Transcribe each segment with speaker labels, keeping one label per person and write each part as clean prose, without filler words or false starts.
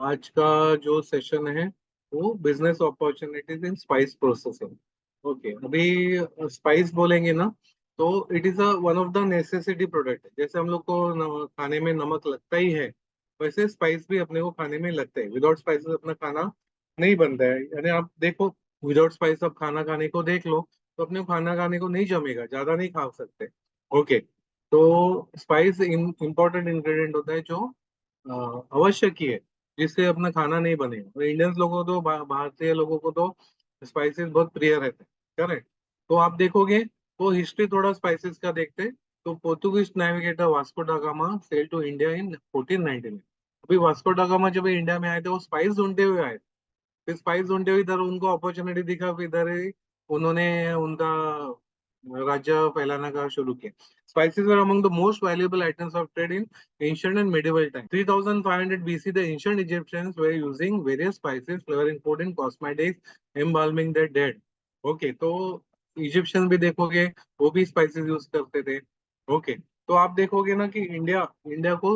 Speaker 1: आज का जो सेशन है वो business opportunities in spice processing. Okay, अभी स्पाइस बोलेंगे ना, तो it is a one of the necessity product. जैसे हम लोग को खाने में नमक लगता ही है, वैसे स्पाइस भी अपने को खाने में लगता है। विदाउट स्पाइसेस अपना खाना नहीं बनता है। यानी आप देखो, विदाउट स्पाइस आप खाना खाने को देख लो, तो अपने को खाना खाने को नहीं जमेगा, ज्यादा नहीं खा सकते। ओके, तो स्पाइस इम्पोर्टेंट इंग्रेडिएंट होता है जो आवश्यक ही है, जिससे अपना खाना नहीं बनेगा। और इंडियंस लोगों को तो भारतीय लोगों को तो स्पाइसेस बहुत प्रिय रहते हैं, करेक्ट। तो आप देखोगे, तो हिस्ट्री थोड़ा स्पाइसेस का देखते हैं। तो Portuguese navigator Vasco da Gama sail to India in 1490 में। अभी वास्को दा गामा जब इंडिया में आए थे, वो स्पाइस ढूंढते हुए आए। फिर स्पाइस ढूंढते हुए इधर उनको अपॉर्चुनिटी दिखा, फिर इधर ही उन्होंने उनका राज्य फैलाना का शुरू किया। Spices were among the most valuable items of trade in ancient and medieval times. 3500 BC, the ancient Egyptians were using various spices, flavoring food and cosmetics, embalming their dead. Okay, तो इजिप्शियन भी देखोगे, वो भी spices use करते थे। Okay, तो आप देखोगे ना कि इंडिया इंडिया को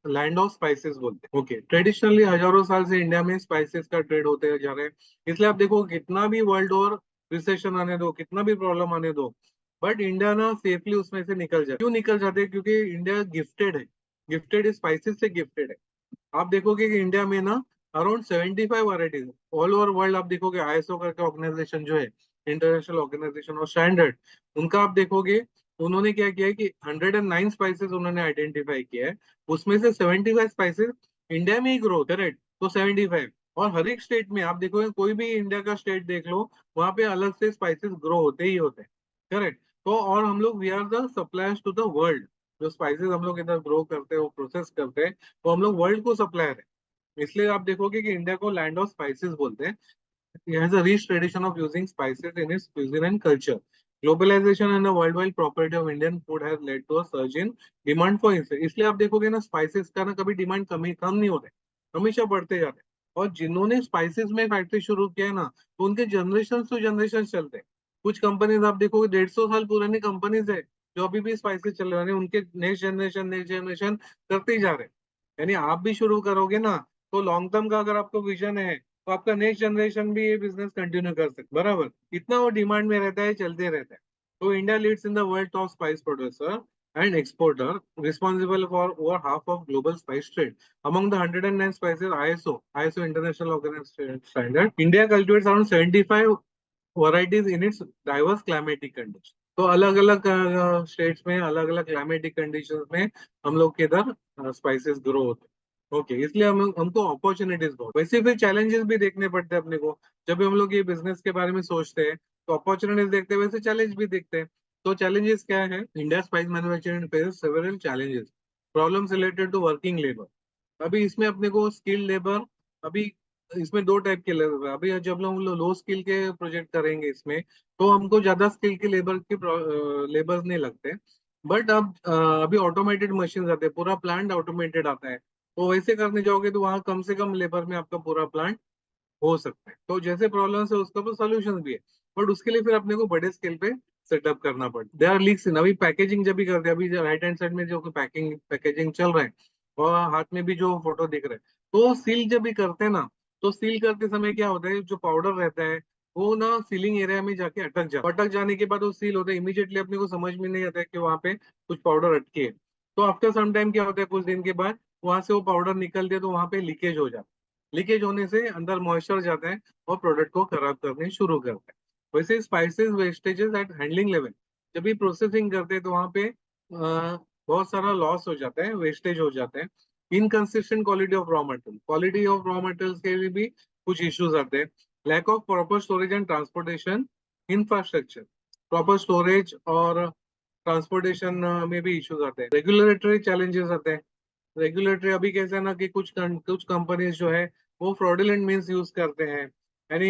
Speaker 1: लैंड ऑफ स्पाइसेस बोलते हैं। ओके, ट्रेडिशनली हजारों साल से इंडिया में स्पाइसेस का ट्रेड होते जा रहे हैं। इसलिए आप देखो, कितना भी वर्ल्ड और रिसेशन आने दो, कितना भी प्रॉब्लम आने दो, बट इंडिया ना सेफली उसमें से निकल जाए। क्यों निकल जाते हैं? क्योंकि इंडिया गिफ्टेड है, गिफ्टेड स्पाइसेस से गिफ्टेड है। आप देखोगे कि इंडिया में ना around 75 varieties all over world. आप देखोगे आईएसओ करके ऑर्गेनाइजेशन जो है, इंटरनेशनल ऑर्गेनाइजेशन और स्टैंडर्ड, उनका आप देखोगे, उन्होंने क्या किया है कि 109 स्पाइसेस उन्होंने आइडेंटिफाई किया है। उसमें से 75 स्पाइसेस इंडिया में ही ग्रो, करेक्ट। तो 75, और हर एक स्टेट में आप देखोगे, कोई भी इंडिया का स्टेट देख लो, वहां पे अलग से स्पाइसेस ग्रो होते ही होते हैं, करेक्ट। तो और हम लोग we are the suppliers to the world. जो स्पाइसेस हम लोग इधर ग्रो करते हैं, वो प्रोसेस करते हैं, तो हम लोग वर्ल्ड को सप्लायर है। इसलिए आप देखोगे कि इंडिया को लैंड ऑफ स्पाइसेस बोलते हैं। It has a rich tradition of using spices in its cuisine and culture. Globalization and the worldwide property of Indian food has led to a surge in demand for it. इसलिए आप देखोगे ना, spices का ना कभी demand कम नहीं होता है, हमेशा बढ़ते जाते हैं। और जिन्होंने स्पाइसेस में फैक्ट्री शुरू किया है ना, तो उनके जनरेशन टू जनरेशन चलते हैं। कुछ कंपनीज आप देखोगे 150 साल पुरानी कंपनीज है, जो अभी भी स्पाइसेस चल रहे हैं, उनके नेक्स्ट जनरेशन करते ही जा रहे हैं। यानी आप भी शुरू करोगे ना, तो लॉन्ग टर्म का अगर आपको विजन है, तो आपका नेक्स्ट जनरेशन भी ये बिजनेस कंटिन्यू कर सकते, बराबर। इतना वो डिमांड में रहता है, चलते रहता है। तो India leads in the world top spice producer and exporter, responsible for over half of global spice trade. Among the 109 spices, ISO International Organization Standard, India cultivates around 75 varieties in its diverse climatic conditions. तो अलग अलग states में, अलग अलग climatic conditions में हम लोग के इधर स्पाइसेस ग्रो होते हैं। ओके, इसलिए हम हमको अपॉर्चुनिटीज बहुत, वैसे फिर चैलेंजेस भी देखने पड़ते हैं अपने को। जब भी हम लोग ये बिजनेस के बारे में सोचते हैं, तो अपॉर्चुनिटीज देखते हैं, वैसे चैलेंज भी देखते हैं। तो चैलेंजेस क्या है? India spice manufacturing faces several challenges. Problems related to working labour. अभी इसमें अपने को स्किल लेबर, अभी इसमें दो टाइप के लेबर। अभी जब हम लोग लो स्किल के प्रोजेक्ट करेंगे इसमें, तो हमको ज्यादा स्किल के लेबर नहीं लगते। बट अब अभी ऑटोमेटेड मशीन आते हैं, पूरा प्लांट ऑटोमेटेड आता है। तो वैसे करने जाओगे, तो वहाँ कम से कम लेबर में आपका पूरा प्लांट हो सकता है। तो जैसे प्रॉब्लम्स है, उसका तो सोल्यूशन भी है। बट उसके लिए फिर अपने को बड़े स्केल पे सेटअप करना पड़ता है। दे आर लीक्स इन, अभी पैकेजिंग जब भी करते हैं, अभी राइट हैंड साइड में जो पैकेजिंग चल रहा है, और हाथ में भी जो फोटो दिख रहा है, तो सील जब भी करते हैं ना, तो सील करते समय क्या होता है, जो पाउडर रहता है, वो ना सीलिंग एरिया में जाके अटक जाने के बाद वो सील होता है। इमीडिएटली अपने को समझ में नहीं आता है कि वहाँ पे कुछ पाउडर अटके है। तो आफ्टर सम टाइम क्या होता है, कुछ दिन के बाद वहां से वो पाउडर निकलते है, तो वहां पे लीकेज हो जाता है। लीकेज होने से अंदर मॉइस्चर जाता है, और प्रोडक्ट को खराब करने शुरू करता है। वैसे spices wastages at handling level, जब भी प्रोसेसिंग करते हैं, तो वहां पे बहुत सारा लॉस हो जाता है, वेस्टेज हो जाता है। Inconsistent quality of raw material, quality of raw materials के लिए भी कुछ इश्यूज आते हैं। Lack of proper storage and transportation infrastructure, proper storage और ट्रांसपोर्टेशन में भी इश्यूज आते हैं। रेगुलेटरी चैलेंजेस आते हैं। रेगुलेटरी अभी कैसे है ना, कि कुछ कंपनीज जो है, वो फ्रॉडुलेंट मीन्स यूज करते हैं, यानी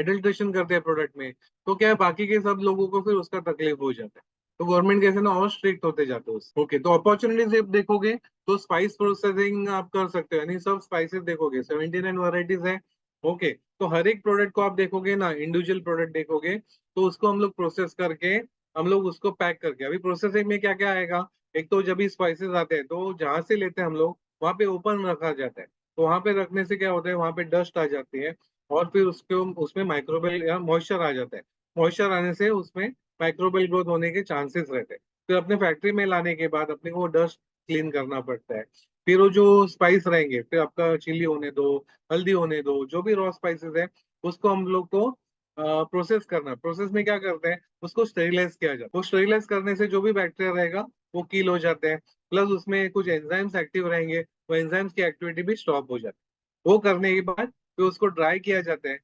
Speaker 1: एडल्ट्रेशन करते हैं प्रोडक्ट में। तो क्या है, बाकी के सब लोगों को फिर उसका तकलीफ हो जाता है। तो गवर्नमेंट कैसे ना और स्ट्रिक्ट होते जाते हैं। ओके, तो अपॉर्चुनिटीज आप देखोगे, तो स्पाइस प्रोसेसिंग आप कर सकते हो, यानी सब स्पाइसेस देखोगे, 79 वैरायटीज है। ओके, तो हर एक प्रोडक्ट को आप देखोगे ना, इंडिविजुअल प्रोडक्ट देखोगे, तो उसको हम लोग प्रोसेस करके, हम लोग उसको पैक करके, अभी प्रोसेसिंग में क्या क्या आएगा। एक तो जब भी स्पाइसेस आते हैं, तो जहां से लेते हैं हम लोग, वहां पे ओपन रखा जाता है। तो वहां पे रखने से क्या होता है, वहां पे डस्ट आ जाती है और फिर उसके उसमें माइक्रोबियल या मॉइस्चर आ जाता है। मॉइस्चर आने से उसमें माइक्रोबियल ग्रोथ होने के चांसेस रहते हैं। फिर अपने फैक्ट्री में लाने के बाद अपने को वो डस्ट क्लीन करना पड़ता है। फिर वो जो स्पाइस रहेंगे, फिर आपका चिली होने दो, हल्दी होने दो, जो भी रॉ स्पाइसेस है, उसको हम लोग को प्रोसेस करना। प्रोसेस में क्या करते हैं, उसको स्टेरिलाइज किया जाता है। वो स्टेरिलाइज करने से जो भी बैक्टीरिया रहेगा वो किल हो जाते हैं। प्लस उसमें कुछ एंजाइम्स एक्टिव रहेंगे, वो एंजाइम्स की एक्टिविटी भी स्टॉप हो जाती है। वो करने के बाद फिर उसको ड्राई किया जाता है।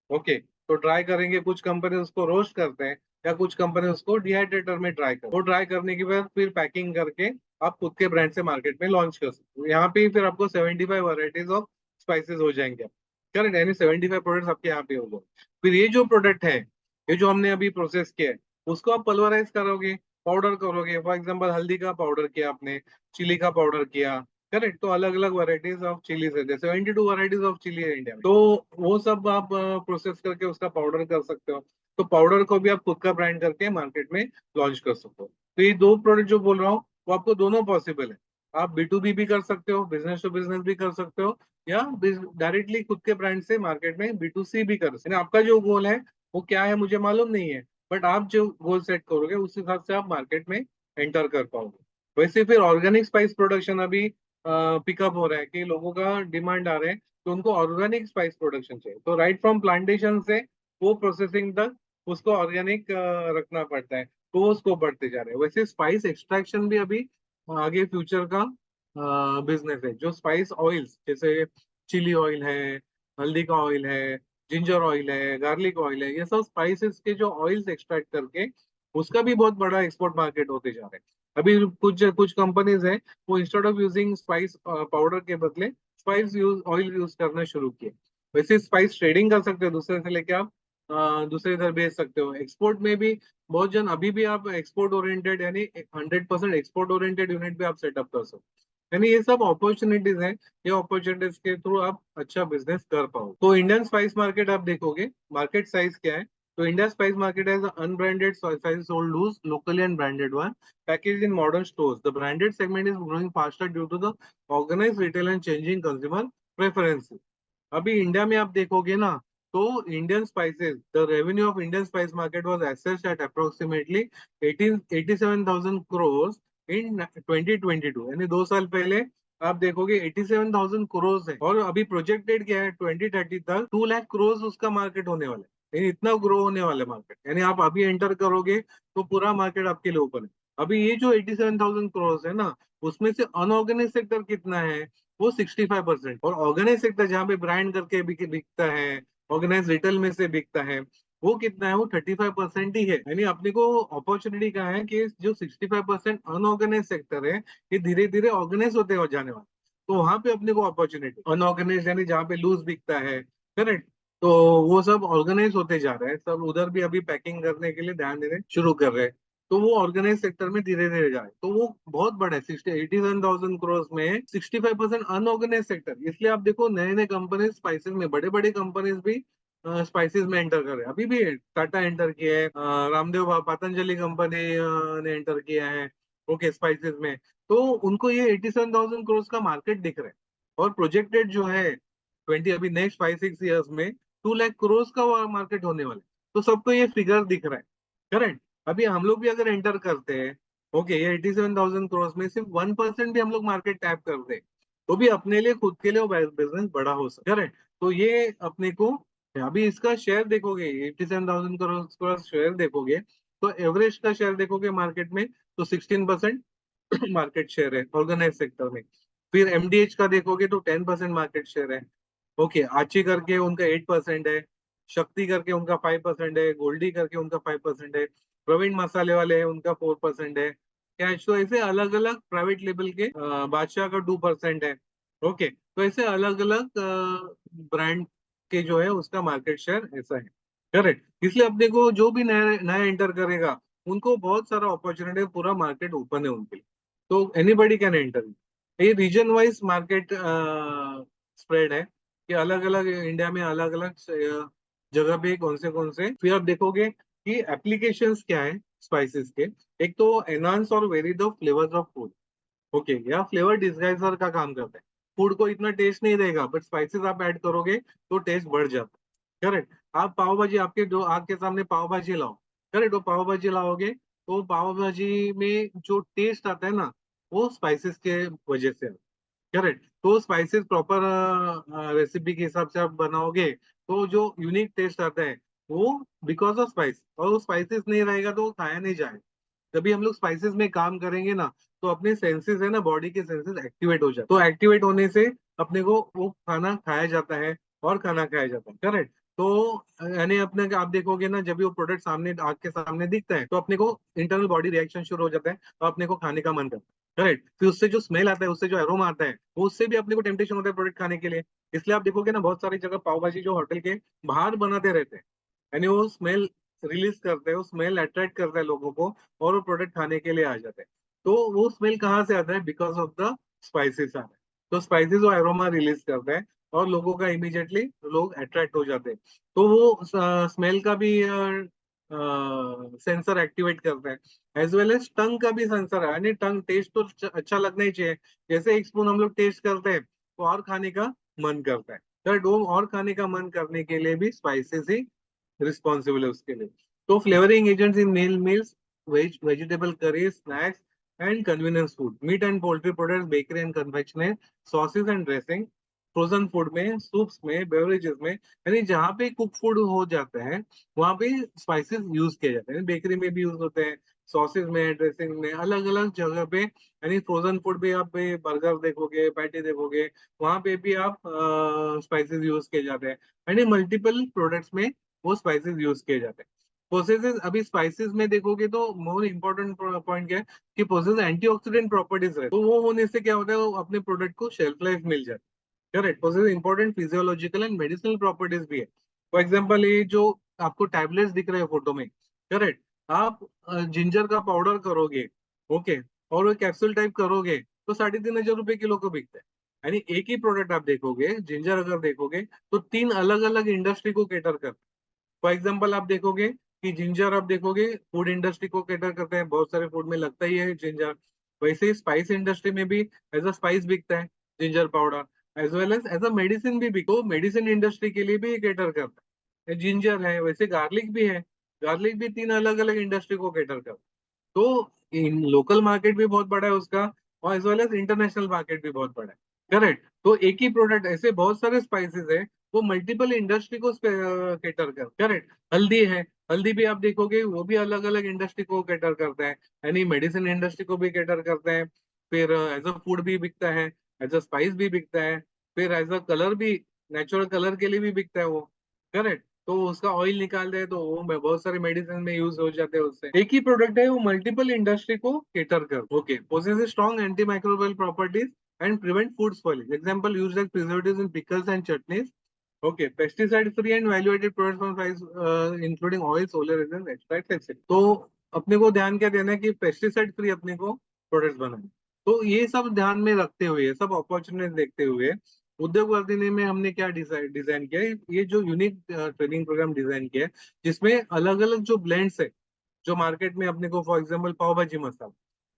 Speaker 1: ओके, तो ड्राई करेंगे, कुछ कंपनी उसको रोस्ट करते हैं या कुछ कंपनी उसको डिहाइड्रेटर में ड्राई करते हैं। वो ड्राई करने के बाद फिर पैकिंग करके आप खुद के ब्रांड से मार्केट में लॉन्च कर सकते हो। यहाँ पे फिर आपको 75 वैरायटीज ऑफ स्पाइसेस हो जाएंगे। करेक्ट, यानी 75 प्रोडक्ट्स आपके यहाँ पे हो गए। फिर ये जो प्रोडक्ट है, ये जो हमने अभी प्रोसेस किया है, उसको आप पल्वराइज करोगे, पाउडर करोगे। फॉर एग्जाम्पल हल्दी का पाउडर किया आपने, चिली का पाउडर किया। करेक्ट, तो अलग अलग वैरायटीज ऑफ चिलीज है, जैसे 72 वैरायटीज ऑफ चिली है इंडिया में। तो वो सब आप प्रोसेस करके उसका पाउडर कर सकते हो। तो पाउडर को भी आप खुद का ब्रांड करके मार्केट में लॉन्च कर सकते हो। तो ये दो प्रोडक्ट जो बोल रहा हूँ, वो आपको दोनों पॉसिबल है। आप B2B भी कर सकते हो, बिजनेस टू बिजनेस भी कर सकते हो, या डायरेक्टली खुद के ब्रांड से मार्केट में B2C भी कर सकते हो। आपका जो गोल है वो क्या है मुझे मालूम नहीं है, बट आप जो गोल सेट करोगे उस हिसाब से आप मार्केट में एंटर कर पाओगे। वैसे फिर ऑर्गेनिक स्पाइस प्रोडक्शन अभी पिकअप हो रहा है कि लोगों का डिमांड आ रहा है, तो उनको ऑर्गेनिक स्पाइस प्रोडक्शन चाहिए। तो राइट फ्रॉम प्लांटेशन से वो प्रोसेसिंग तक उसको ऑर्गेनिक रखना पड़ता है। तो वो उसको बढ़ते जा रहे हैं। वैसे स्पाइस एक्सट्रैक्शन भी अभी आगे फ्यूचर का बिजनेस है। जो स्पाइस ऑयल्स, जैसे चिली ऑयल है, हल्दी का ऑयल है, जिंजर ऑयल है, गार्लिक ऑयल है, ये सब स्पाइसेस के जो ऑयल्स एक्सट्रैक्ट करके उसका भी बहुत बड़ा एक्सपोर्ट मार्केट होते जा रहे हैं। अभी कुछ कुछ कंपनीज है, वो instead of using spice powder के बदले स्पाइस यूज ऑयल यूज करना शुरू किए। वैसे स्पाइस ट्रेडिंग कर सकते हो, दूसरे से लेके आप दूसरे इधर भेज सकते हो। एक्सपोर्ट में भी बहुत जन, अभी भी आप एक्सपोर्ट ओरिएंटेड यानी 100% एक्सपोर्ट ओरिएंटेड यूनिट भी आप सेटअप कर सकते हो। यानी ये सब अपॉर्चुनिटीज हैं, ये अपॉर्चुनिटीज के थ्रू आप अच्छा बिजनेस कर पाओ। तो इंडियन स्पाइस मार्केट आप देखोगे, मार्केट साइज क्या है। तो India spice market has unbranded spices sold loose, locally and branded one, packaged in modern stores. The branded segment is growing faster due to the organized retail and changing consumer preferences. अभी India में आप देखोगे ना, तो Indian spices, the revenue of Indian spice market was assessed at approximately 87,000 crore in 2022, यानी 2 साल पहले। आप देखोगे 87,000 करोड़ है, और अभी प्रोजेक्टेड क्या है 2030 तक 2 लाख करोड़ उसका मार्केट होने वाला है। यानी इतना ग्रो होने वाला है मार्केट, यानी आप अभी एंटर करोगे तो पूरा मार्केट आपके लिए ओपन है। अभी ये जो 87,000 करोड़ है ना, उसमें से अनऑर्गेनाइज सेक्टर कितना है, वो 65%। और ऑर्गेनाइज सेक्टर जहाँ पे ब्रांड करके बिकता है, ऑर्गेनाइज रिटेल में से बिकता है, वो कितना है, वो 35% ही है। यानी अपने को अपॉर्चुनिटी कहाँ है कि जो 65% अनऑर्गेनाइज सेक्टर है, ये धीरे धीरे ऑर्गेनाइज होते हो जाने वाला। तो वहां पे अपने को अपॉर्चुनिटी, अनऑर्गेनाइज यानी जहाँ पे लूज बिकता है, करेक्ट, तो वो सब ऑर्गेनाइज होते जा रहे हैं। सब उधर भी अभी पैकिंग करने के लिए ध्यान देने शुरू कर रहे हैं। तो वो ऑर्गेनाइज सेक्टर में धीरे धीरे जाए, तो वो बहुत बड़ा है। 87,000 करोड़ में 65% अनऑर्गेनाइज सेक्टर। इसलिए आप देखो नए नए कंपनीज स्पाइसेस में, बड़े बड़े कंपनीज भी स्पाइसेस में एंटर कर रहे हैं। अभी भी टाटा एंटर किया है, रामदेव पतंजलि कंपनी ने एंटर किया है, ओके, स्पाइसेस में। तो उनको ये 87,000 करोड़ का मार्केट दिख रहा है। और प्रोजेक्टेड जो है 20, अभी नेक्स्ट 5-6 ईयर्स में 2 लाख करोड़ का मार्केट होने वाला है। तो सबको ये फिगर दिख रहा है, करेक्ट। अभी हम लोग भी अगर एंटर करते हैं, ओके, ये 87,000 करोड़ में सिर्फ 1% भी हम लोग मार्केट टैप कर दे, तो भी अपने लिए, खुद के लिए वो बिजनेस बड़ा हो सकता है, करेक्ट। तो ये अपने को, अभी इसका शेयर देखोगे, 87,000 करोड़ का शेयर देखोगे, तो एवरेज का शेयर देखोगे मार्केट में, तो 16% मार्केट शेयर है ऑर्गेनाइज सेक्टर में। फिर MDH का देखोगे तो 10% मार्केट शेयर है। ओके, आची करके उनका 8% है, शक्ति करके उनका 5% है, गोल्डी करके उनका 5% है, प्रवीण मसाले वाले हैं उनका 4% है, कैश। तो ऐसे अलग अलग प्राइवेट लेबल के, बादशाह का 2% है। ओके, तो ऐसे अलग अलग ब्रांड के जो है उसका मार्केट शेयर ऐसा है, करेक्ट। इसलिए अपने को जो भी नया नया एंटर करेगा, उनको बहुत सारा अपॉर्चुनिटी, पूरा मार्केट ओपन है उनके लिए। तो एनीबडी कैन एंटर। ये रीजन वाइज मार्केट स्प्रेड है, कि अलग अलग इंडिया में अलग अलग जगह पे कौन से। फिर आप देखोगे कि एप्लीकेशंस क्या है स्पाइसेस के। एक तो एनहांस और very the flavours of food, okay, या फ्लेवर डिस्गाइजर का काम करता है। फूड को इतना टेस्ट नहीं देगा, बट स्पाइसेस आप ऐड करोगे तो टेस्ट बढ़ जाता है। करेक्ट। आप पाव भाजी, आपके जो आग के सामने पाव भाजी लाओ, करेक्ट, वो पाव भाजी लाओगे तो पाव भाजी में जो टेस्ट आता है ना, वो स्पाइसेस के वजह से। करेक्ट। तो स्पाइसेस प्रॉपर रेसिपी के हिसाब से आप बनाओगे तो जो यूनिक टेस्ट आता है वो बिकॉज ऑफ स्पाइस, और वो स्पाइसेस नहीं रहेगा तो वो खाया नहीं जाएगा। जब भी हम लोग स्पाइसेस में काम करेंगे ना, तो अपने सेंसेस है ना, बॉडी के सेंसेस एक्टिवेट हो जाते हैं, तो एक्टिवेट होने से अपने को वो खाना खाया जाता है और खाना खाया जाता है। करेक्ट। तो यानी अपने आप देखोगे ना, जब भी वो प्रोडक्ट सामने आग के सामने दिखता है तो अपने को इंटरनल बॉडी रिएक्शन शुरू हो जाता है और अपने को खाने का मन करता है। करेक्ट। फिर उससे जो स्मेल आता है, उससे जो एरोमा आता है, वो उससे भी अपने को टेम्पटेशन होता है प्रोडक्ट खाने के लिए। इसलिए आप देखोगे ना, बहुत सारी जगह पाव भाजी जो होटल के बाहर बनाते रहते हैं, यानी वो स्मेल रिलीज करते हैं, वो स्मेल अट्रैक्ट करता है लोगों को और वो प्रोडक्ट खाने के लिए आ जाते हैं। तो वो स्मेल कहाँ से आता है? बिकॉज ऑफ द स्पाइसेस आ रहा है। तो स्पाइसेस वो एरोमा रिलीज करता है और लोगों का इमीडिएटली लोग अट्रैक्ट हो जाते हैं। तो वो स्मेल का भी सेंसर एक्टिवेट करता है, एज वेल एज टंग का भी सेंसर है, यानी टंग टेस्ट तो अच्छा लगना ही चाहिए। जैसे एक स्पून हम लोग टेस्ट करते हैं तो और खाने का मन करता है, तो वो और खाने का मन करने के लिए भी स्पाइसेस ही रिस्पॉन्सिबल है उसके लिए। तो flavouring agents in meal meals, vegetable curry, snacks and convenience food, meat and poultry products, bakery and confectionery, sauces and dressing, frozen food में, सूप्स में, बेवरेजेस में, यानी जहाँ पे कुक फूड हो जाता है वहां पे स्पाइसेस यूज किए जाते हैं। बेकरी में भी यूज होते हैं, सॉसेस में, ड्रेसिंग में, अलग अलग जगह पे। यानी फ्रोजन फूड भी आप बर्गर देखोगे, पैटी देखोगे, वहां पे भी आप स्पाइसेस यूज किए जाते हैं। यानी मल्टीपल प्रोडक्ट्स में वो स्पाइसेस यूज किए जाते हैं। प्रोसेसेस, अभी स्पाइसेस में देखोगे तो मोर इम्पोर्टेंट पॉइंट क्या है कि प्रोसेस एंटीऑक्सीडेंट प्रॉपर्टीज है, तो वो होने से क्या होता है, वो अपने प्रोडक्ट को शेल्फ लाइफ मिल जाती है। Correct. Process important physiological and medicinal properties भी है। फॉर एग्जाम्पल, ये जो आपको टैबलेट्स दिख रहे हैं फोटो में, करेक्ट, आप जिंजर का पाउडर करोगे, ओके, और वो कैप्सूल टाइप करोगे तो 3,500 रुपए किलो को बिकता है। यानी एक ही प्रोडक्ट आप देखोगे, जिंजर अगर देखोगे तो 3 अलग अलग इंडस्ट्री को केटर कर। फॉर एग्जाम्पल, आप देखोगे कि जिंजर, आप देखोगे फूड इंडस्ट्री को कैटर करते हैं, बहुत सारे फूड में लगता ही है जिंजर। वैसे ही स्पाइस इंडस्ट्री में भी एज अ स्पाइस बिकता है ginger powder, as well as a medicine भी बिकता है, तो मेडिसिन इंडस्ट्री के लिए भी कैटर करता है। जिंजर है, वैसे गार्लिक भी है, गार्लिक भी 3 अलग अलग इंडस्ट्री को कैटर करता है। तो इन लोकल मार्केट भी बहुत बड़ा है उसका, और as well as international market भी बहुत बड़ा है। करेक्ट। तो एक ही प्रोडक्ट, ऐसे बहुत सारे स्पाइसेस है, वो मल्टीपल इंडस्ट्री को केटर कर। करेक्ट। हल्दी है, हल्दी भी आप देखोगे वो भी अलग अलग इंडस्ट्री को केटर करता है, यानी मेडिसिन इंडस्ट्री को भी केटर करता है। फिर एज अ फूड भी बिकता है, एज अ स्पाइस भी बिकता है, फिर एज अ कलर भी, नेचुरल कलर के लिए भी बिकता है वो। करेक्ट। तो उसका ऑयल निकालते हैं तो वो बहुत सारे मेडिसिन में यूज हो जाते हैं उससे। एक ही प्रोडक्ट है, वो मल्टीपल इंडस्ट्री को केटर कर। Okay. Possesses strong anti microbial properties and prevent food spoilage. Example used as preservatives in pickles and chutneys. Okay, pesticide free and value-added products from spice, including oil, solar resins, extracts, etc. तो अपने को ध्यान क्या देना है कि pesticide free अपने को प्रोडक्ट्स बनाए। तो ये सब ध्यान में रखते हुए, सब अपॉर्चुनिटी देखते हुए, उद्योग वर्धिनी में हमने क्या डिजाइन डिजाइन किया है, ये जो यूनिक ट्रेनिंग प्रोग्राम डिजाइन किया है, जिसमें अलग अलग जो ब्लेंड्स है जो मार्केट में अपने को, फॉर एग्जाम्पल पाव भाजी मसाला,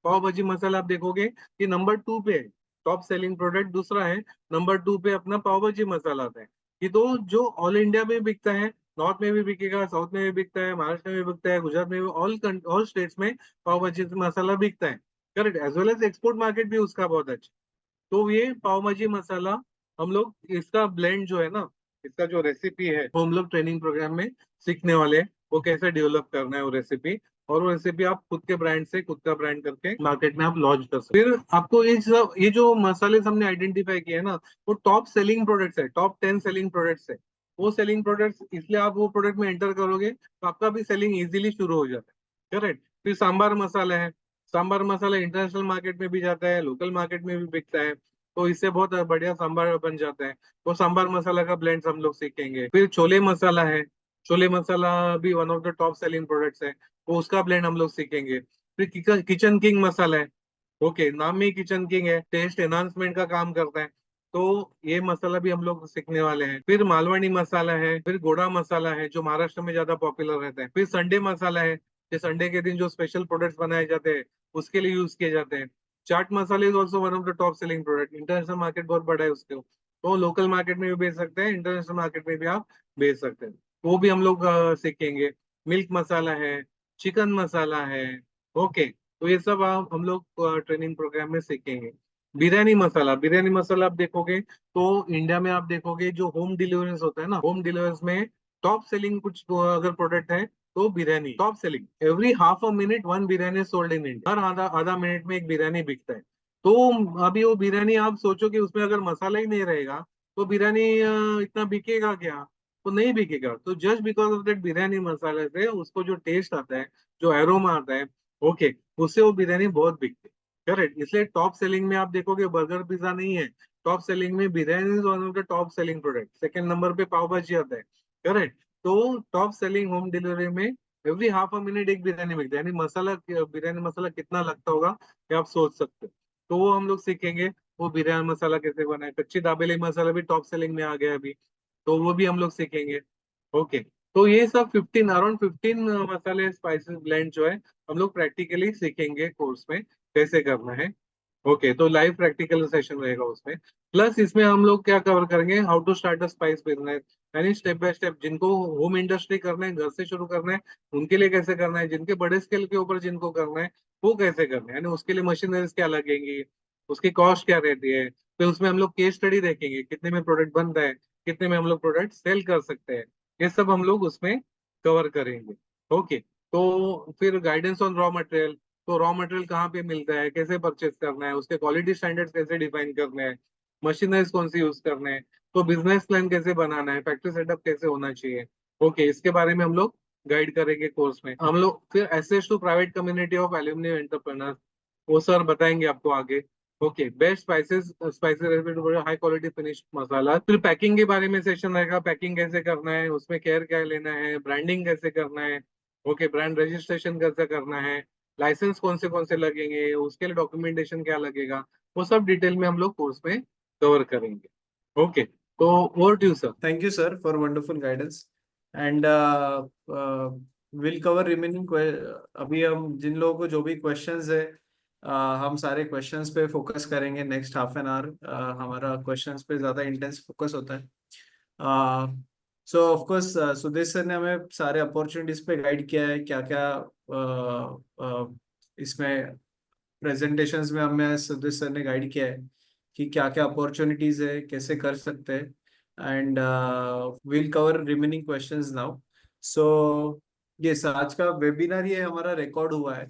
Speaker 1: पाव भाजी मसाला आप देखोगे कि नंबर 2 पे है, टॉप सेलिंग प्रोडक्ट दूसरा है, नंबर 2 पे अपना पाव भाजी मसाला आता है। ये तो जो ऑल इंडिया में बिकता है, नॉर्थ में भी बिकेगा, साउथ में भी बिकता है, महाराष्ट्र में भी बिकता है, गुजरात में भी, ऑल स्टेट्स में पाव भाजी मसाला बिकता है। Correct. As well as export market भी उसका बहुत अच्छा। तो ये पाव भाजी मसाला हम लोग, इसका ब्लेंड जो है ना, इसका जो रेसिपी है वो हम लोग ट्रेनिंग प्रोग्राम में सीखने वाले हैं, वो कैसे डेवलप करना है वो रेसिपी। और वो रेसिपी आप खुद के ब्रांड से, खुद का ब्रांड करके मार्केट में आप लॉन्च कर सकते हैं। फिर आपको ये सब, ये जो मसाले हमने आइडेंटिफाई किए हैं ना, वो टॉप सेलिंग प्रोडक्ट्स है, टॉप 10 सेलिंग प्रोडक्ट्स है। वो सेलिंग प्रोडक्ट्स, इसलिए आप वो प्रोडक्ट में एंटर करोगे तो आपका भी सेलिंग इजीली शुरू हो जाता है। करेक्ट। फिर सांबार मसाला है, सांबार मसाला इंटरनेशनल मार्केट में भी जाता है, लोकल मार्केट में भी बिकता है, तो इससे बहुत बढ़िया सांबार बन जाता है। तो सांबार मसाला का ब्लेंड हम लोग सीखेंगे। फिर छोले मसाला है, छोले मसाला भी one of the top selling products है, तो उसका ब्लेंड हम लोग सीखेंगे। फिर किचन किंग मसाला है, ओके, नाम में ही किचन किंग है, टेस्ट एनहांसमेंट का काम करता है, तो ये मसाला भी हम लोग सीखने वाले हैं। फिर मालवनी मसाला है, फिर गोड़ा मसाला है जो महाराष्ट्र में ज्यादा पॉपुलर रहता है। फिर संडे मसाला है, जो संडे के दिन जो स्पेशल प्रोडक्ट्स बनाए जाते हैं उसके लिए यूज किए जाते हैं। Chaat masala is also one of the top selling product. International market बहुत बड़ा है उसके, तो लोकल मार्केट में भी बेच सकते हैं, इंटरनेशनल मार्केट में भी आप बेच सकते हैं। वो भी हम लोग सीखेंगे। मिल्क मसाला है, चिकन मसाला है। ओके, तो ये सब हम लोग ट्रेनिंग प्रोग्राम में सीखेंगे। बिरयानी मसाला, बिरयानी मसाला आप देखोगे तो इंडिया में आप देखोगे जो होम डिलीवरीज होता है ना, होम डिलीवरीज में टॉप सेलिंग कुछ अगर प्रोडक्ट है तो biryani top selling. Every half a minute one biryani sold in India, हर आधा आधा मिनट में एक बिरयानी बिकता है। तो अभी वो बिरयानी आप सोचो कि उसमें अगर मसाला ही नहीं रहेगा तो बिरयानी इतना बिकेगा क्या? तो नहीं बिकेगा। तो just because of that biryani मसाले से उसको जो टेस्ट आता है, जो एरोमा आता है, ओके, उससे वो बिरयानी बहुत बिकती है। करेक्ट, इसलिए टॉप सेलिंग में आप देखोगे बर्गर पिज्जा नहीं है, टॉप सेलिंग में biryani is one of the top selling product. Second number पे पाव भाजी आता है। करेक्ट। तो टॉप सेलिंग होम डिलीवरी में एवरी हाफ अ मिनट एक बिरयानी मिलती है, यानी मसाला, बिरयानी मसाला कितना लगता होगा ये आप सोच सकते हो। तो वो हम लोग सीखेंगे, वो बिरयानी मसाला कैसे बनाए। कच्ची दाबेली मसाला भी टॉप सेलिंग में आ गया अभी, तो वो भी हम लोग सीखेंगे। ओके, तो ये सब 15 अराउंड 15 मसाले स्पाइसेस ब्लेंड जो है हम लोग प्रैक्टिकली सीखेंगे कोर्स में कैसे करना है। ओके, तो लाइव प्रैक्टिकल सेशन रहेगा उसमें। प्लस इसमें हम लोग क्या कवर करेंगे, how to start a spice business, यानी स्टेप बाय स्टेप जिनको होम इंडस्ट्री करना है, घर से शुरू करना है, उनके लिए कैसे करना है, जिनके बड़े स्केल के ऊपर जिनको करना है वो कैसे करना है, यानी उसके लिए मशीनरीज क्या लगेंगी, उसकी कॉस्ट क्या रहती है। फिर उसमें हम लोग केस स्टडी देखेंगे, कितने में प्रोडक्ट बन रहा है, कितने में हम लोग प्रोडक्ट सेल कर सकते हैं, ये सब हम लोग उसमें कवर करेंगे। ओके, तो फिर गाइडेंस ऑन रॉ मटेरियल, तो रॉ मटेरियल कहाँ पे मिलता है, कैसे परचेस करना है, उसके क्वालिटी स्टैंडर्ड्स कैसे डिफाइन करने हैं, मशीनरीज कौन सी यूज करने हैं, तो बिजनेस प्लान कैसे बनाना है, फैक्ट्री सेटअप कैसे होना चाहिए। ओके, इसके बारे में हम लोग गाइड करेंगे कोर्स में। हम लोग फिर access to private community of aluminium entrepreneurs, वो सर बताएंगे आपको आगे। Okay, best spices, spices high quality finish masala. फिर पैकिंग के बारे में सेशन रहेगा, पैकिंग कैसे करना है, उसमें केयर क्या लेना है, ब्रांडिंग कैसे करना है, ओके, ब्रांड रजिस्ट्रेशन कैसे करना है, लाइसेंस कौन से लगेंगे, उसके लिए डॉक्यूमेंटेशन क्या लगेगा, वो सब डिटेल में हम लोग कोर्स में कवर करेंगे। ओके, तो over to sir.
Speaker 2: Thank you, sir, for wonderful guidance. And we'll cover remaining अभी हम जिन लोगों को जो भी क्वेश्चंस है, हम सारे क्वेश्चंस पे फोकस करेंगे नेक्स्ट हाफ एन आवर। हमारा क्वेश्चंस पे ज़्यादा इंटेंस फोकस होता है। सो ऑफ कोर्स सुदेश सर ने हमें सारे अपॉर्चुनिटीज पे गाइड किया है, क्या क्या इसमें प्रेजेंटेशंस में हमें सुदेश सर ने गाइड किया है कि क्या क्या अपॉर्चुनिटीज है, कैसे कर सकते हैं। And will cover remaining questions now. So yes, आज का वेबिनार ये हमारा रिकॉर्ड हुआ है।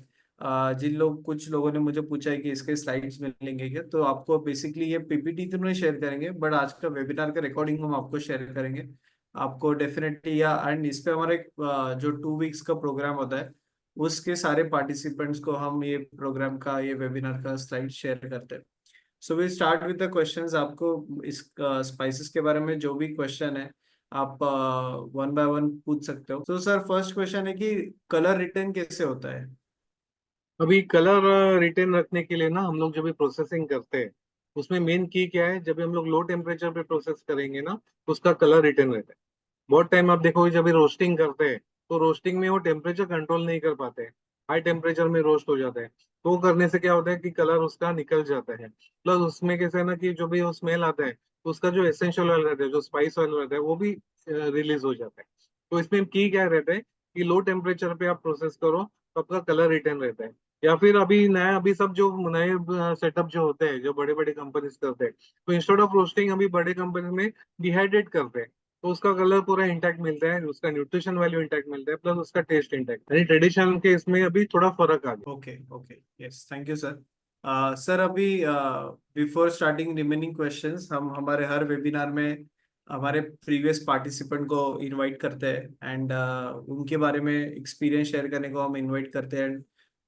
Speaker 2: जिन लोग, कुछ लोगों ने मुझे पूछा है कि इसके स्लाइड्स मिलेंगे क्या, तो आपको बेसिकली ये पीपीटी तो नहीं शेयर करेंगे, बट आज का वेबिनार का रिकॉर्डिंग हम आपको शेयर करेंगे आपको डेफिनेटली। या एंड इस पे हमारे जो 2 वीक्स का प्रोग्राम होता है उसके सारे पार्टिसिपेंट्स को हम ये प्रोग्राम का, ये वेबिनार का स्लाइड शेयर करते हैं। So we start with the questions. आपको इस स्पाइसेस के बारे में जो भी क्वेश्चन है आप वन बाय वन पूछ सकते हो। तो सर फर्स्ट क्वेश्चन है कि कलर रिटेन कैसे होता है?
Speaker 1: अभी कलर रिटेन रखने के लिए ना हम लोग जब भी प्रोसेसिंग करते हैं उसमें मेन की क्या है, जब भी हम लोग लो टेम्परेचर पे प्रोसेस करेंगे ना तो उसका कलर रिटेन रहता है। बहुत टाइम आप देखोगे जब भी रोस्टिंग करते हैं तो रोस्टिंग में वो टेम्परेचर कंट्रोल नहीं कर पाते हैं, हाई टेम्परेचर में रोस्ट हो जाता है। तो वो करने से क्या होता है कि कलर उसका निकल जाता है। प्लस उसमें कैसे है ना कि जो भी वो स्मेल आता है तो उसका जो एसेंशियल ऑयल रहता है, जो स्पाइस ऑयल रहता है, वो भी रिलीज हो जाता है। तो इसमें की क्या रहता है कि लो टेम्परेचर पे आप प्रोसेस करो तो आपका कलर रिटर्न रहता है। या फिर अभी नया, अभी सब जो नए सेटअप जो होते हैं, जो बड़े बड़े कंपनीज करते हैं, तो इंस्टेड ऑफ रोस्टिंग अभी बड़े कंपनी में डिहाइड्रेट करते हैं, तो उसका कलर पूरा इंटैक्ट मिलता है, उसका न्यूट्रिशन वैल्यू इंटैक्ट मिलता है, प्लस उसका टेस्ट इंटैक्ट, यानी ट्रेडिशनल के इसमें अभी थोड़ा फर्क आ गया।
Speaker 2: Okay okay, yes, thank you sir. Sir अभी बिफोर स्टार्टिंग रिमेनिंग क्वेश्चंस, हम हमारे हर वेबिनार में हमारे प्रीवियस पार्टिसिपेंट को इनवाइट करते हैं एंड उनके बारे में एक्सपीरियंस शेयर करने को हम इनवाइट करते हैं।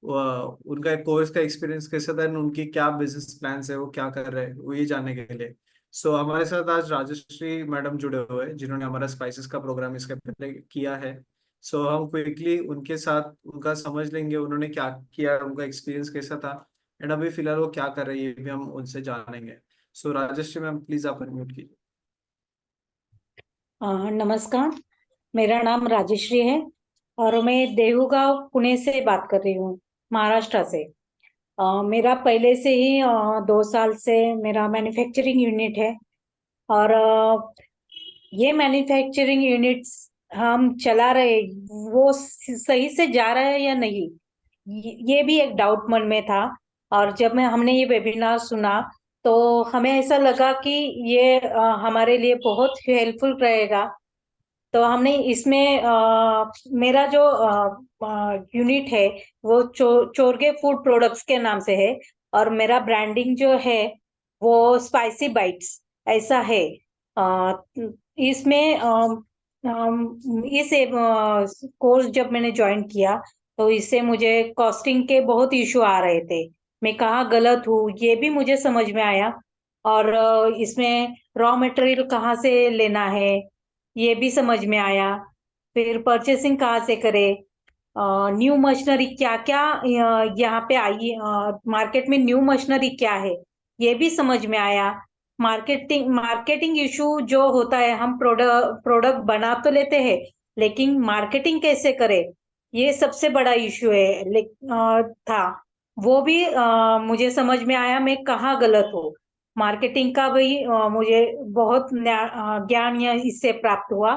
Speaker 2: उनका कोर्स का एक्सपीरियंस कैसा था, उनकी क्या बिजनेस प्लान्स है, वो क्या कर रहे हैं, वो ये जानने के लिए। सो हमारे साथ आज राजश्री मैडम जुड़े हुए हैं जिन्होंने हमारा स्पाइसेस का प्रोग्राम इसके पहले किया है। सो हम क्विकली उनके साथ उनका समझ लेंगे, उन्होंने क्या किया, उनका एक्सपीरियंस कैसा था एंड अभी फिलहाल वो क्या कर रही है, ये भी हम उनसे जानेंगे। सो राजश्री मैम, प्लीज आप अनम्यूट कीजिए।
Speaker 3: नमस्कार, मेरा नाम राजेश्री है और मैं देहूगांव पुणे से बात कर रही हूँ, महाराष्ट्र से। मेरा पहले से ही 2 साल से मेरा मैन्युफैक्चरिंग यूनिट है। और ये मैन्युफैक्चरिंग यूनिट्स हम चला रहे, वो सही से जा रहा है या नहीं, ये भी एक डाउट मन में था। और जब हमने ये वेबिनार सुना तो हमें ऐसा लगा कि ये हमारे लिए बहुत हेल्पफुल रहेगा। तो हमने इसमें मेरा जो यूनिट है वो चोरगे फूड प्रोडक्ट्स के नाम से है। और मेरा ब्रांडिंग जो है वो स्पाइसी बाइट्स ऐसा है। अ, इसमें इस कोर्स जब मैंने ज्वाइन किया तो इससे मुझे कॉस्टिंग के बहुत इशू आ रहे थे। मैं कहाँ गलत हूँ ये भी मुझे समझ में आया। और इसमें रॉ मटेरियल कहाँ से लेना है ये भी समझ में आया। फिर परचेसिंग कहाँ से करे, न्यू मशीनरी क्या क्या यहाँ पे आई, मार्केट में न्यू मशीनरी क्या है ये भी समझ में आया। मार्केटिंग इशू जो होता है, हम प्रोडक्ट बना तो लेते हैं लेकिन मार्केटिंग कैसे करे ये सबसे बड़ा इशू है। था वो भी मुझे समझ में आया मैं कहाँ गलत हूँ। मार्केटिंग का भी मुझे बहुत ज्ञान इससे प्राप्त हुआ।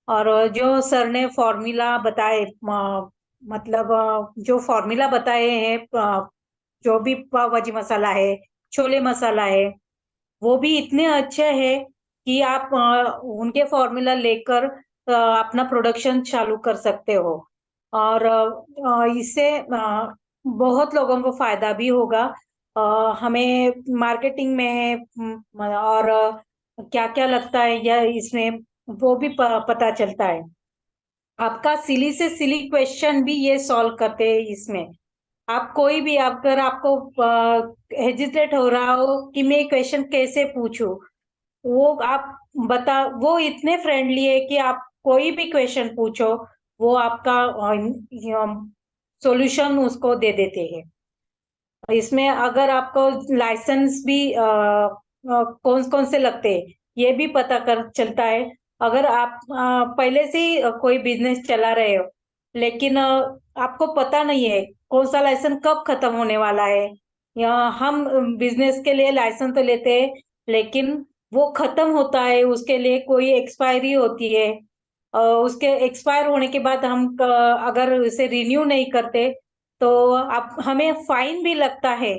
Speaker 3: और जो सर ने फॉर्मूला बताए, मतलब जो फॉर्मूला बताए हैं, जो भी पाव भाजी मसाला है, छोले मसाला है, वो भी इतने अच्छे हैं कि आप उनके फॉर्मूला लेकर अपना प्रोडक्शन चालू कर सकते हो। और इससे बहुत लोगों को फायदा भी होगा। हमें मार्केटिंग में है और क्या क्या लगता है या इसमें वो भी पता चलता है। आपका सिली से सिली क्वेश्चन भी ये सॉल्व करते हैं इसमें। आप कोई भी, अगर आपको हेजिटेट हो रहा हो कि मैं क्वेश्चन कैसे पूछूं, वो आप बता, वो इतने फ्रेंडली है कि आप कोई भी क्वेश्चन पूछो वो आपका सॉल्यूशन उसको दे देते हैं। इसमें अगर आपको लाइसेंस भी कौन कौन से लगते हैं ये भी पता कर चलता है। अगर आप पहले से ही कोई बिजनेस चला रहे हो लेकिन आपको पता नहीं है कौन सा लाइसेंस कब खत्म होने वाला है, या हम बिजनेस के लिए लाइसेंस तो लेते हैं लेकिन वो खत्म होता है, उसके लिए कोई एक्सपायरी होती है। उसके एक्सपायर होने के बाद हम अगर उसे रिन्यू नहीं करते तो अब हमें फाइन भी लगता है।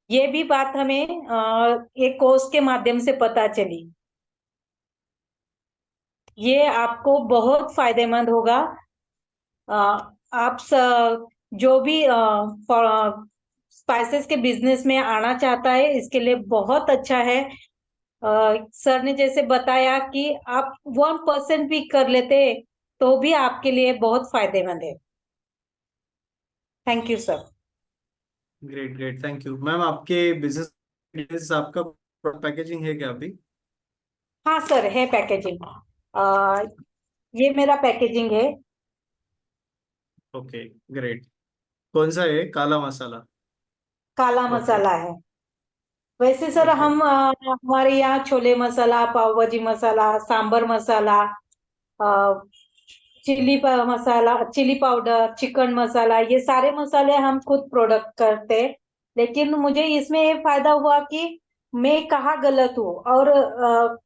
Speaker 3: ये भी बात हमें एक कोर्स के माध्यम से पता चली। ये आपको बहुत फायदेमंद होगा। अ, आप जो भी स्पाइसेस के बिजनेस में आना चाहता है इसके लिए बहुत अच्छा है। सर ने जैसे बताया कि आप 1% भी कर लेते तो भी आपके लिए बहुत फायदेमंद है। Thank you sir.
Speaker 2: Great great, thank you ma'am. आपके बिजनेस डिटेल्स, आपका पैकेजिंग है क्या अभी?
Speaker 3: हाँ सर, है पैकेजिंग। ये मेरा पैकेजिंग है।
Speaker 2: Okay great. कौन सा है? काला मसाला?
Speaker 3: काला
Speaker 2: ओके
Speaker 3: मसाला है। वैसे सर
Speaker 2: ओके।
Speaker 3: हम हमारे यहाँ छोले मसाला, पाव भाजी मसाला, सांबर मसाला, अ, मसाला, चिली पाउडर, चिकन मसाला, ये सारे मसाले हम खुद प्रोडक्ट करते हैं। लेकिन मुझे इसमें ये फायदा हुआ कि मैं कहाँ गलत हूँ और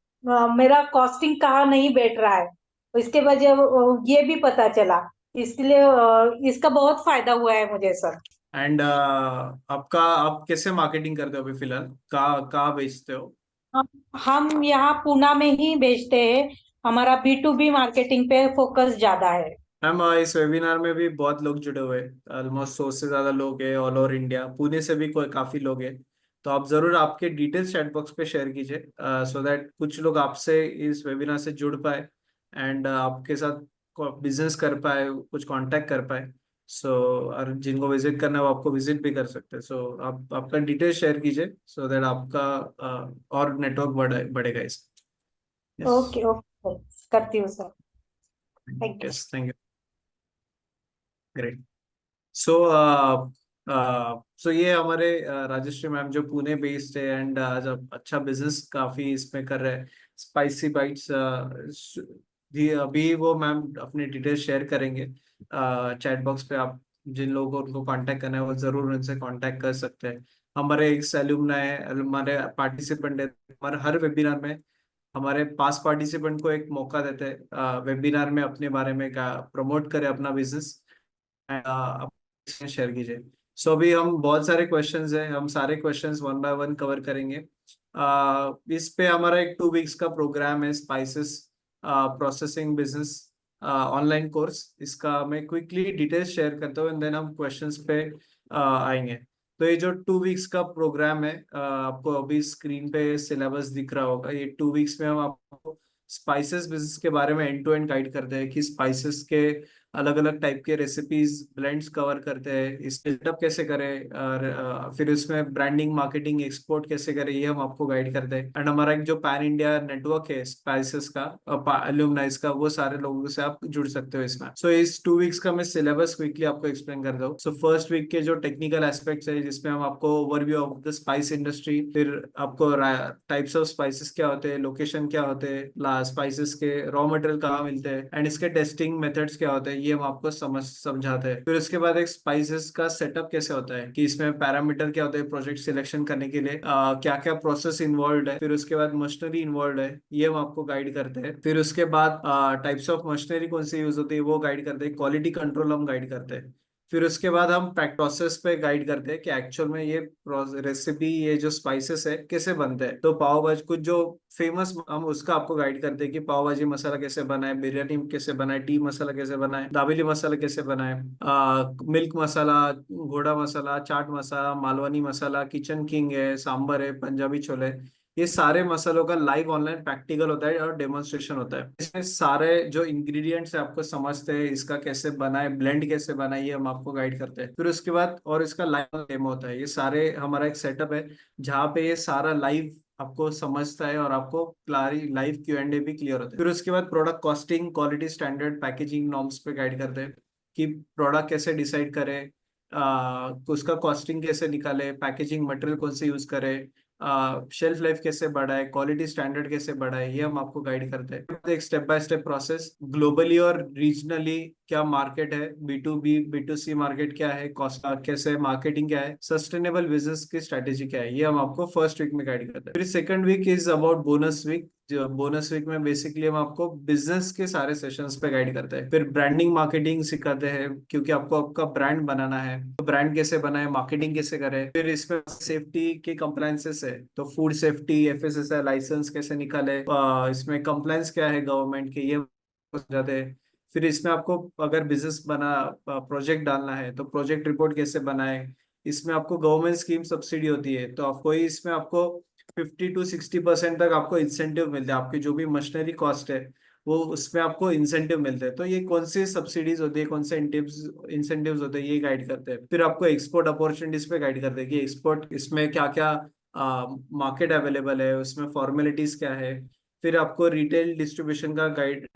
Speaker 3: मेरा कॉस्टिंग कहाँ नहीं बैठ रहा है, इसके वजह ये भी पता चला। इसलिए इसका बहुत फायदा हुआ है मुझे सर।
Speaker 2: एंड आपका, आप कैसे मार्केटिंग करते हो अभी फिलहाल? कहाँ बेचते हो?
Speaker 3: हम यहाँ पूना में ही बेचते हैं। हमारा B2B मार्केटिंग पे फोकस ज्यादा है।
Speaker 2: मैम इस वेबिनार में भी बहुत लोग जुड़े हुए हैं, ऑलमोस्ट 100 से ज्यादा लोग हैं ऑल ओवर इंडिया। पुणे से भी कोई काफी लोग हैं। तो आप जरूर आपके डिटेल्स चैट बॉक्स पे शेयर कीजिए, सो दैट कुछ लोग आपसे इस वेबिनार से जुड़ पाए एंड आपके साथ बिजनेस कर पाए, कुछ कांटेक्ट कर पाए। सो और जिनको विजिट करना है वो आपको विजिट भी कर सकते हैं। सो आप आपका डिटेल्स शेयर कीजिए सो दैट आपका और नेटवर्क बढ़ेगा इस। यस
Speaker 3: ओके ओके, करती हूँ sir. Thank you.
Speaker 2: Yes, thank you. Great. So so ये हमारे राजश्री मैम जो पुणे बेस्ड है एंड आज आप अच्छा बिजनेस काफी इसमें कर रहे हैं, स्पाइसी बाइट्स। अभी वो मैम अपने डिटेल्स शेयर करेंगे चैट बॉक्स पे। आप जिन लोगों को उनको कांटेक्ट करना है वो जरूर उनसे कांटेक्ट कर सकते हैं। हमारे एक एलुमनाई है, हमारे पार्टिसिपेंट है, हमारे हर वेबिनार में हमारे पास पार्टिसिपेंट को एक मौका देते हैं वेबिनार में अपने बारे में प्रमोट करें अपना बिजनेस एंड शेयर कीजिए। सो अभी हम बहुत सारे क्वेश्चंस हैं, हम सारे questions one by one cover करेंगे। इस पे हमारा एक 2 वीक्स का प्रोग्राम है, spices processing business online course. इसका मैं क्विकली डिटेल्स शेयर करता हूँ एंड देन हम क्वेश्चंस पे आएंगे। तो ये जो 2 वीक्स का प्रोग्राम है, आपको अभी स्क्रीन पे सिलेबस दिख रहा होगा। ये 2 वीक्स में हम आपको स्पाइसेस बिजनेस के बारे में एंड टू एंड गाइड करते हैं कि स्पाइसेस के अलग अलग टाइप के रेसिपीज ब्लेंड्स कवर करते हैं, इस सेटअप कैसे करें और फिर उसमें ब्रांडिंग मार्केटिंग एक्सपोर्ट कैसे करें, ये हम आपको गाइड करते हैं। एंड हमारा एक जो पैन इंडिया नेटवर्क है स्पाइसेस का एल्यूमनाइज का, वो सारे लोगों से आप जुड़ सकते हो इसमें। सो इस 2 वीक्स का मैं सिलेबस क्विकली आपको एक्सप्लेन कर दूँ। सो फर्स्ट वीक के जो टेक्निकल एस्पेक्ट्स है जिसमें हम आपको overview of the spice industry, फिर आपको टाइप्स ऑफ स्पाइसेस क्या होते हैं, लोकेशन क्या होते हैं, स्पाइसेस के रॉ मटेरियल कहाँ मिलते हैं एंड इसके टेस्टिंग मेथड्स क्या होते हैं, ये हम आपको समझाते हैं। फिर उसके बाद एक स्पाइसेस का सेटअप कैसे होता है कि इसमें पैरामीटर क्या होते हैं प्रोजेक्ट सिलेक्शन करने के लिए, क्या क्या प्रोसेस इन्वॉल्व है, फिर उसके बाद मशीनरी इन्वॉल्व है, ये हम आपको गाइड करते हैं। फिर उसके बाद टाइप्स ऑफ मशीनरी कौन सी यूज होती है वो गाइड करते हैं, क्वालिटी कंट्रोल हम गाइड करते हैं। फिर उसके बाद हम प्रोसेस पे गाइड करते हैं कि एक्चुअल में ये रेसिपी, ये जो स्पाइसेस है कैसे बनते हैं। तो पाव भाजी कुछ जो फेमस, हम उसका आपको गाइड करते हैं कि पाव भाजी मसाला कैसे बनाए, बिरयानी कैसे बनाए, टी मसाला कैसे बनाए, दाबेली मसाला कैसे बनाए, मिल्क मसाला, घोड़ा मसाला, चाट मसाला, मालवनी मसाला, किचन किंग है, सांबर है, पंजाबी छोले, ये सारे मसालों का लाइव ऑनलाइन प्रैक्टिकल होता है और डेमोन्स्ट्रेशन होता है। इसमें सारे जो इंग्रेडिएंट्स है आपको समझते हैं, इसका कैसे बनाए, ब्लेंड कैसे बनाए, ये हम आपको गाइड करते हैं। फिर उसके बाद और इसका लाइव डेमो होता है। ये सारे हमारा एक सेटअप है जहाँ पे ये सारा लाइव आपको समझता है और आपको लाइव Q&A भी क्लियर होता है। फिर उसके बाद product costing, quality standard, packaging norms पे गाइड करते हैं कि प्रोडक्ट कैसे डिसाइड करें, उसका कॉस्टिंग कैसे निकाले, पैकेजिंग मटेरियल कौन से यूज करे, शेल्फ लाइफ कैसे बढ़ाए, क्वालिटी स्टैंडर्ड कैसे बढ़ाए, ये हम आपको गाइड करते हैं। एक step by step process, globally और रीजनली क्या मार्केट है, B2B B2C मार्केट क्या है, कॉस्ट कैसे, मार्केटिंग क्या है, सस्टेनेबल बिजनेस की स्ट्रेटेजी क्या है, ये हम आपको फर्स्ट वीक में गाइड करते हैं। फिर second week is about bonus week. जो बोनस वीक में बेसिकली हम आपको बिजनेस के सारे सेशंस पे गाइड करते हैं। फिर ब्रांडिंग मार्केटिंग सिखाते हैं क्योंकि आपको आपका ब्रांड बनाना है, तो ब्रांड कैसे बनाए, मार्केटिंग कैसे करें। फिर इसमें सेफ्टी के कंप्लायंसेस है, तो फूड सेफ्टी, FSSAI लाइसेंस कैसे निकाले, इसमें कंप्लायंस क्या है गवर्नमेंट के, ये समझाते हैं। फिर इसमें आपको अगर बिजनेस बना प्रोजेक्ट डालना है तो प्रोजेक्ट रिपोर्ट कैसे बनाए, इसमें आपको गवर्नमेंट स्कीम सब्सिडी होती है तो आपको इसमें आपको 50 to 60% तक आपको इंसेंटिव मिलते हैं। आपकी जो भी मशीनरी कॉस्ट है वो उसमें आपको इंसेंटिव मिलते हैं। तो ये कौन सी सब्सिडीज होती है, कौन से इंसेंटिव्स होते हैं, ये गाइड करते हैं। फिर आपको एक्सपोर्ट अपॉर्चुनिटीज पे गाइड करते हैं कि एक्सपोर्ट इसमें क्या क्या मार्केट अवेलेबल है, उसमें फॉर्मेलिटीज क्या है। फिर आपको रिटेल डिस्ट्रीब्यूशन का गाइड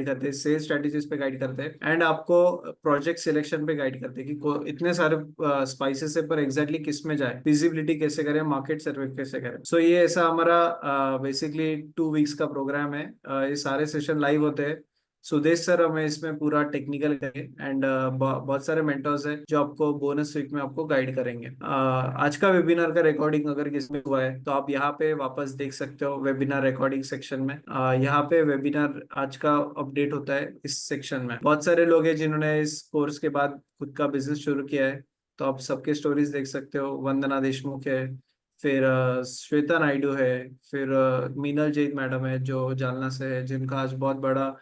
Speaker 2: करते हैं, सेल्स स्ट्रेटेजीज पे गाइड करते हैं एंड आपको प्रोजेक्ट सिलेक्शन पे गाइड करते हैं कि इतने सारे स्पाइसेस है पर एग्जैक्टली किस में जाए, फिजिबिलिटी कैसे करें, मार्केट सर्वे कैसे करें। सो ये ऐसा हमारा बेसिकली 2 वीक्स का प्रोग्राम है। ये सारे सेशन लाइव होते हैं। सुदेश सर हमें इसमें पूरा टेक्निकल करेंगे एंड बहुत सारे मेंटर्स हैं जो आपको बोनस वीक में आपको गाइड करेंगे। आज का वेबिनार का रिकॉर्डिंग अगर किसी में हुआ है तो आप यहाँ पे वापस देख सकते हो वेबिनार रिकॉर्डिंग सेक्शन में। यहाँ पे वेबिनार आज का अपडेट होता है इस सेक्शन में। बहुत सारे लोग हैं जिन्होंने इस कोर्स के बाद खुद का बिजनेस शुरू किया है, तो आप सबके स्टोरीज देख सकते हो। वंदना देशमुख है, फिर श्वेता नायडू है, फिर मीनल जैन मैडम है जो जालना से है, जिनका आज बहुत बड़ा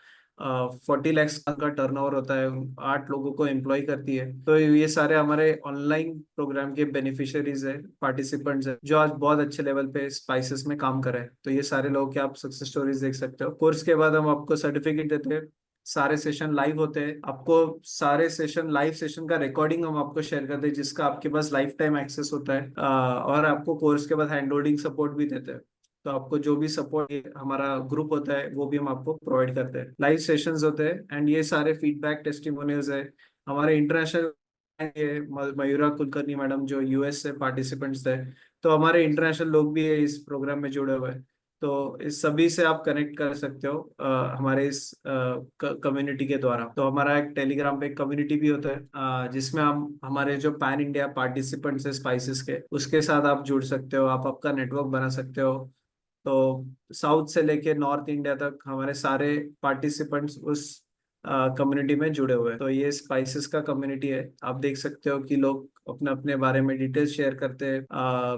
Speaker 2: 40 लाख का टर्नओवर होता है, 8 लोगों को एम्प्लॉय करती है। तो ये सारे हमारे ऑनलाइन प्रोग्राम के बेनिफिशियरीज है, पार्टिसिपेंट्स है जो आज बहुत अच्छे लेवल पे स्पाइसेस में काम कर रहे हैं। तो ये सारे लोगों के आप सक्सेस स्टोरीज देख सकते हो। कोर्स के बाद हम आपको सर्टिफिकेट देते हैं। सारे सेशन लाइव होते हैं, आपको सारे सेशन लाइव सेशन का रिकॉर्डिंग हम आपको शेयर करते हैं जिसका आपके पास लाइफ टाइम एक्सेस होता है। और आपको कोर्स के बाद हैंड होल्डिंग सपोर्ट भी देते हैं। तो आपको जो भी सपोर्ट हमारा ग्रुप होता है वो भी हम आपको प्रोवाइड करते हैं। लाइव सेशंस होते हैं एंड ये सारे फीडबैक टेस्टिमोनियल्स है। हमारे इंटरनेशनल ये मयूरा कुलकर्णी मैडम जो US से पार्टिसिपेंट्स थे, तो हमारे इंटरनेशनल लोग भी है इस प्रोग्राम में जुड़े हुए हैं। तो इस सभी से आप कनेक्ट कर सकते हो हमारे इस कम्युनिटी के द्वारा। तो हमारा एक टेलीग्राम पे एक कम्युनिटी भी होता है जिसमें हम हमारे जो पैन इंडिया पार्टिसिपेंट्स है स्पाइसेस के, उसके साथ आप जुड़ सकते हो, आप आपका नेटवर्क बना सकते हो। तो साउथ से लेके नॉर्थ इंडिया तक हमारे सारे पार्टिसिपेंट्स उस कम्युनिटी में जुड़े हुए हैं। तो ये स्पाइसेस का कम्युनिटी है। आप देख सकते हो कि लोग अपने अपने बारे में डिटेल्स शेयर करते हैं।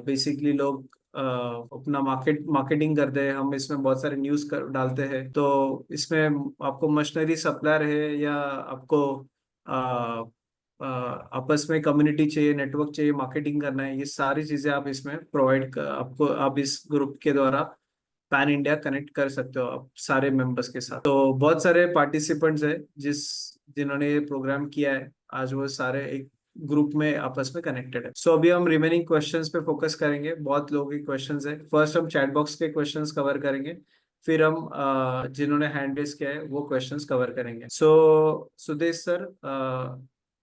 Speaker 2: बेसिकली लोग अपना मार्केटिंग करते हैं। हम इसमें बहुत सारे न्यूज डालते हैं। तो इसमें आपको मशीनरी सप्लायर है या आपको आ, आपस में कम्युनिटी चाहिए, नेटवर्क चाहिए, मार्केटिंग करना है, ये सारी चीजें आप इसमें आपको आप इस ग्रुप के द्वारा पैन इंडिया कनेक्ट कर सकते हो आप सारे मेंबर्स के साथ। तो बहुत सारे पार्टिसिपेंट्स हैं जिन्होंने ये प्रोग्राम किया है, आज वो सारे एक ग्रुप में आपस में कनेक्टेड है। सो अभी हम रिमेनिंग क्वेश्चंस पे फोकस करेंगे। बहुत लोगों के क्वेश्चंस है। फर्स्ट हम चैट बॉक्स के क्वेश्चंस कवर करेंगे, फिर हम जिन्होंने हैंड रेज किया है वो क्वेश्चंस कवर करेंगे। सो सुदेश सर,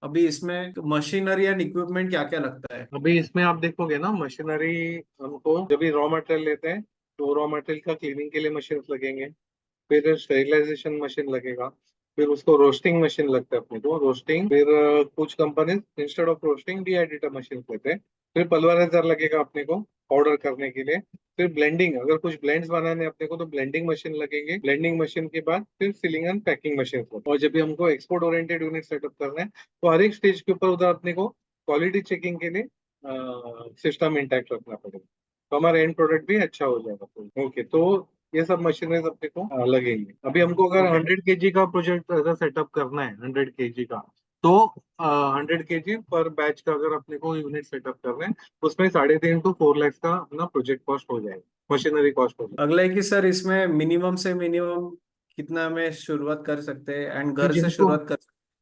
Speaker 2: अभी इसमें मशीनरी एंड इक्विपमेंट क्या क्या लगता है?
Speaker 1: अभी इसमें आप देखोगे ना, मशीनरी हमको जब भी रॉ मटेरियल लेते हैं तो रॉ मटेरियल का क्लीनिंग के लिए मशीन लगेंगे, फिर स्टेरिलाइजेशन मशीन लगेगा, फिर उसको रोस्टिंग मशीन लगता है अपने को रोस्टिंग, फिर कुछ company instead of roasting dehydrator machine लेते हैं, फिर पल्वराइजर लगेगा अपने को पाउडर करने के लिए, फिर ब्लेंडिंग, अगर कुछ ब्लेंड्स बनाने हैं अपने को तो ब्लेंडिंग मशीन लगेंगे, ब्लेंडिंग मशीन के बाद फिर सीलिंग एंड पैकिंग मशीन। और जब भी हमको एक्सपोर्ट ओरिएंटेड यूनिट सेटअप करना है तो हर एक स्टेज के ऊपर उधर अपने को क्वालिटी चेकिंग के लिए सिस्टम इंटैक्ट रखना पड़ेगा, तो हमारा एंड प्रोडक्ट भी अच्छा हो जाएगा। ओके, तो ये सब मशीनरी अपने को लगेंगे। अभी हमको अगर
Speaker 2: ओके
Speaker 1: 100 kg का प्रोजेक्ट अगर सेटअप करना है, 100 kg का, तो 100 kg पर बैच का अगर अपने को यूनिट सेटअप करना है, उसमें 3.5 to 4 लाख का अपना प्रोजेक्ट कॉस्ट हो जाएगा, मशीनरी कॉस्ट हो
Speaker 2: अगला है कि सर इसमें मिनिमम से मिनिमम कितना में शुरुआत कर सकते हैं एंड
Speaker 1: जाएगा।
Speaker 2: घर से
Speaker 1: जिनको
Speaker 2: शुरुआत कर?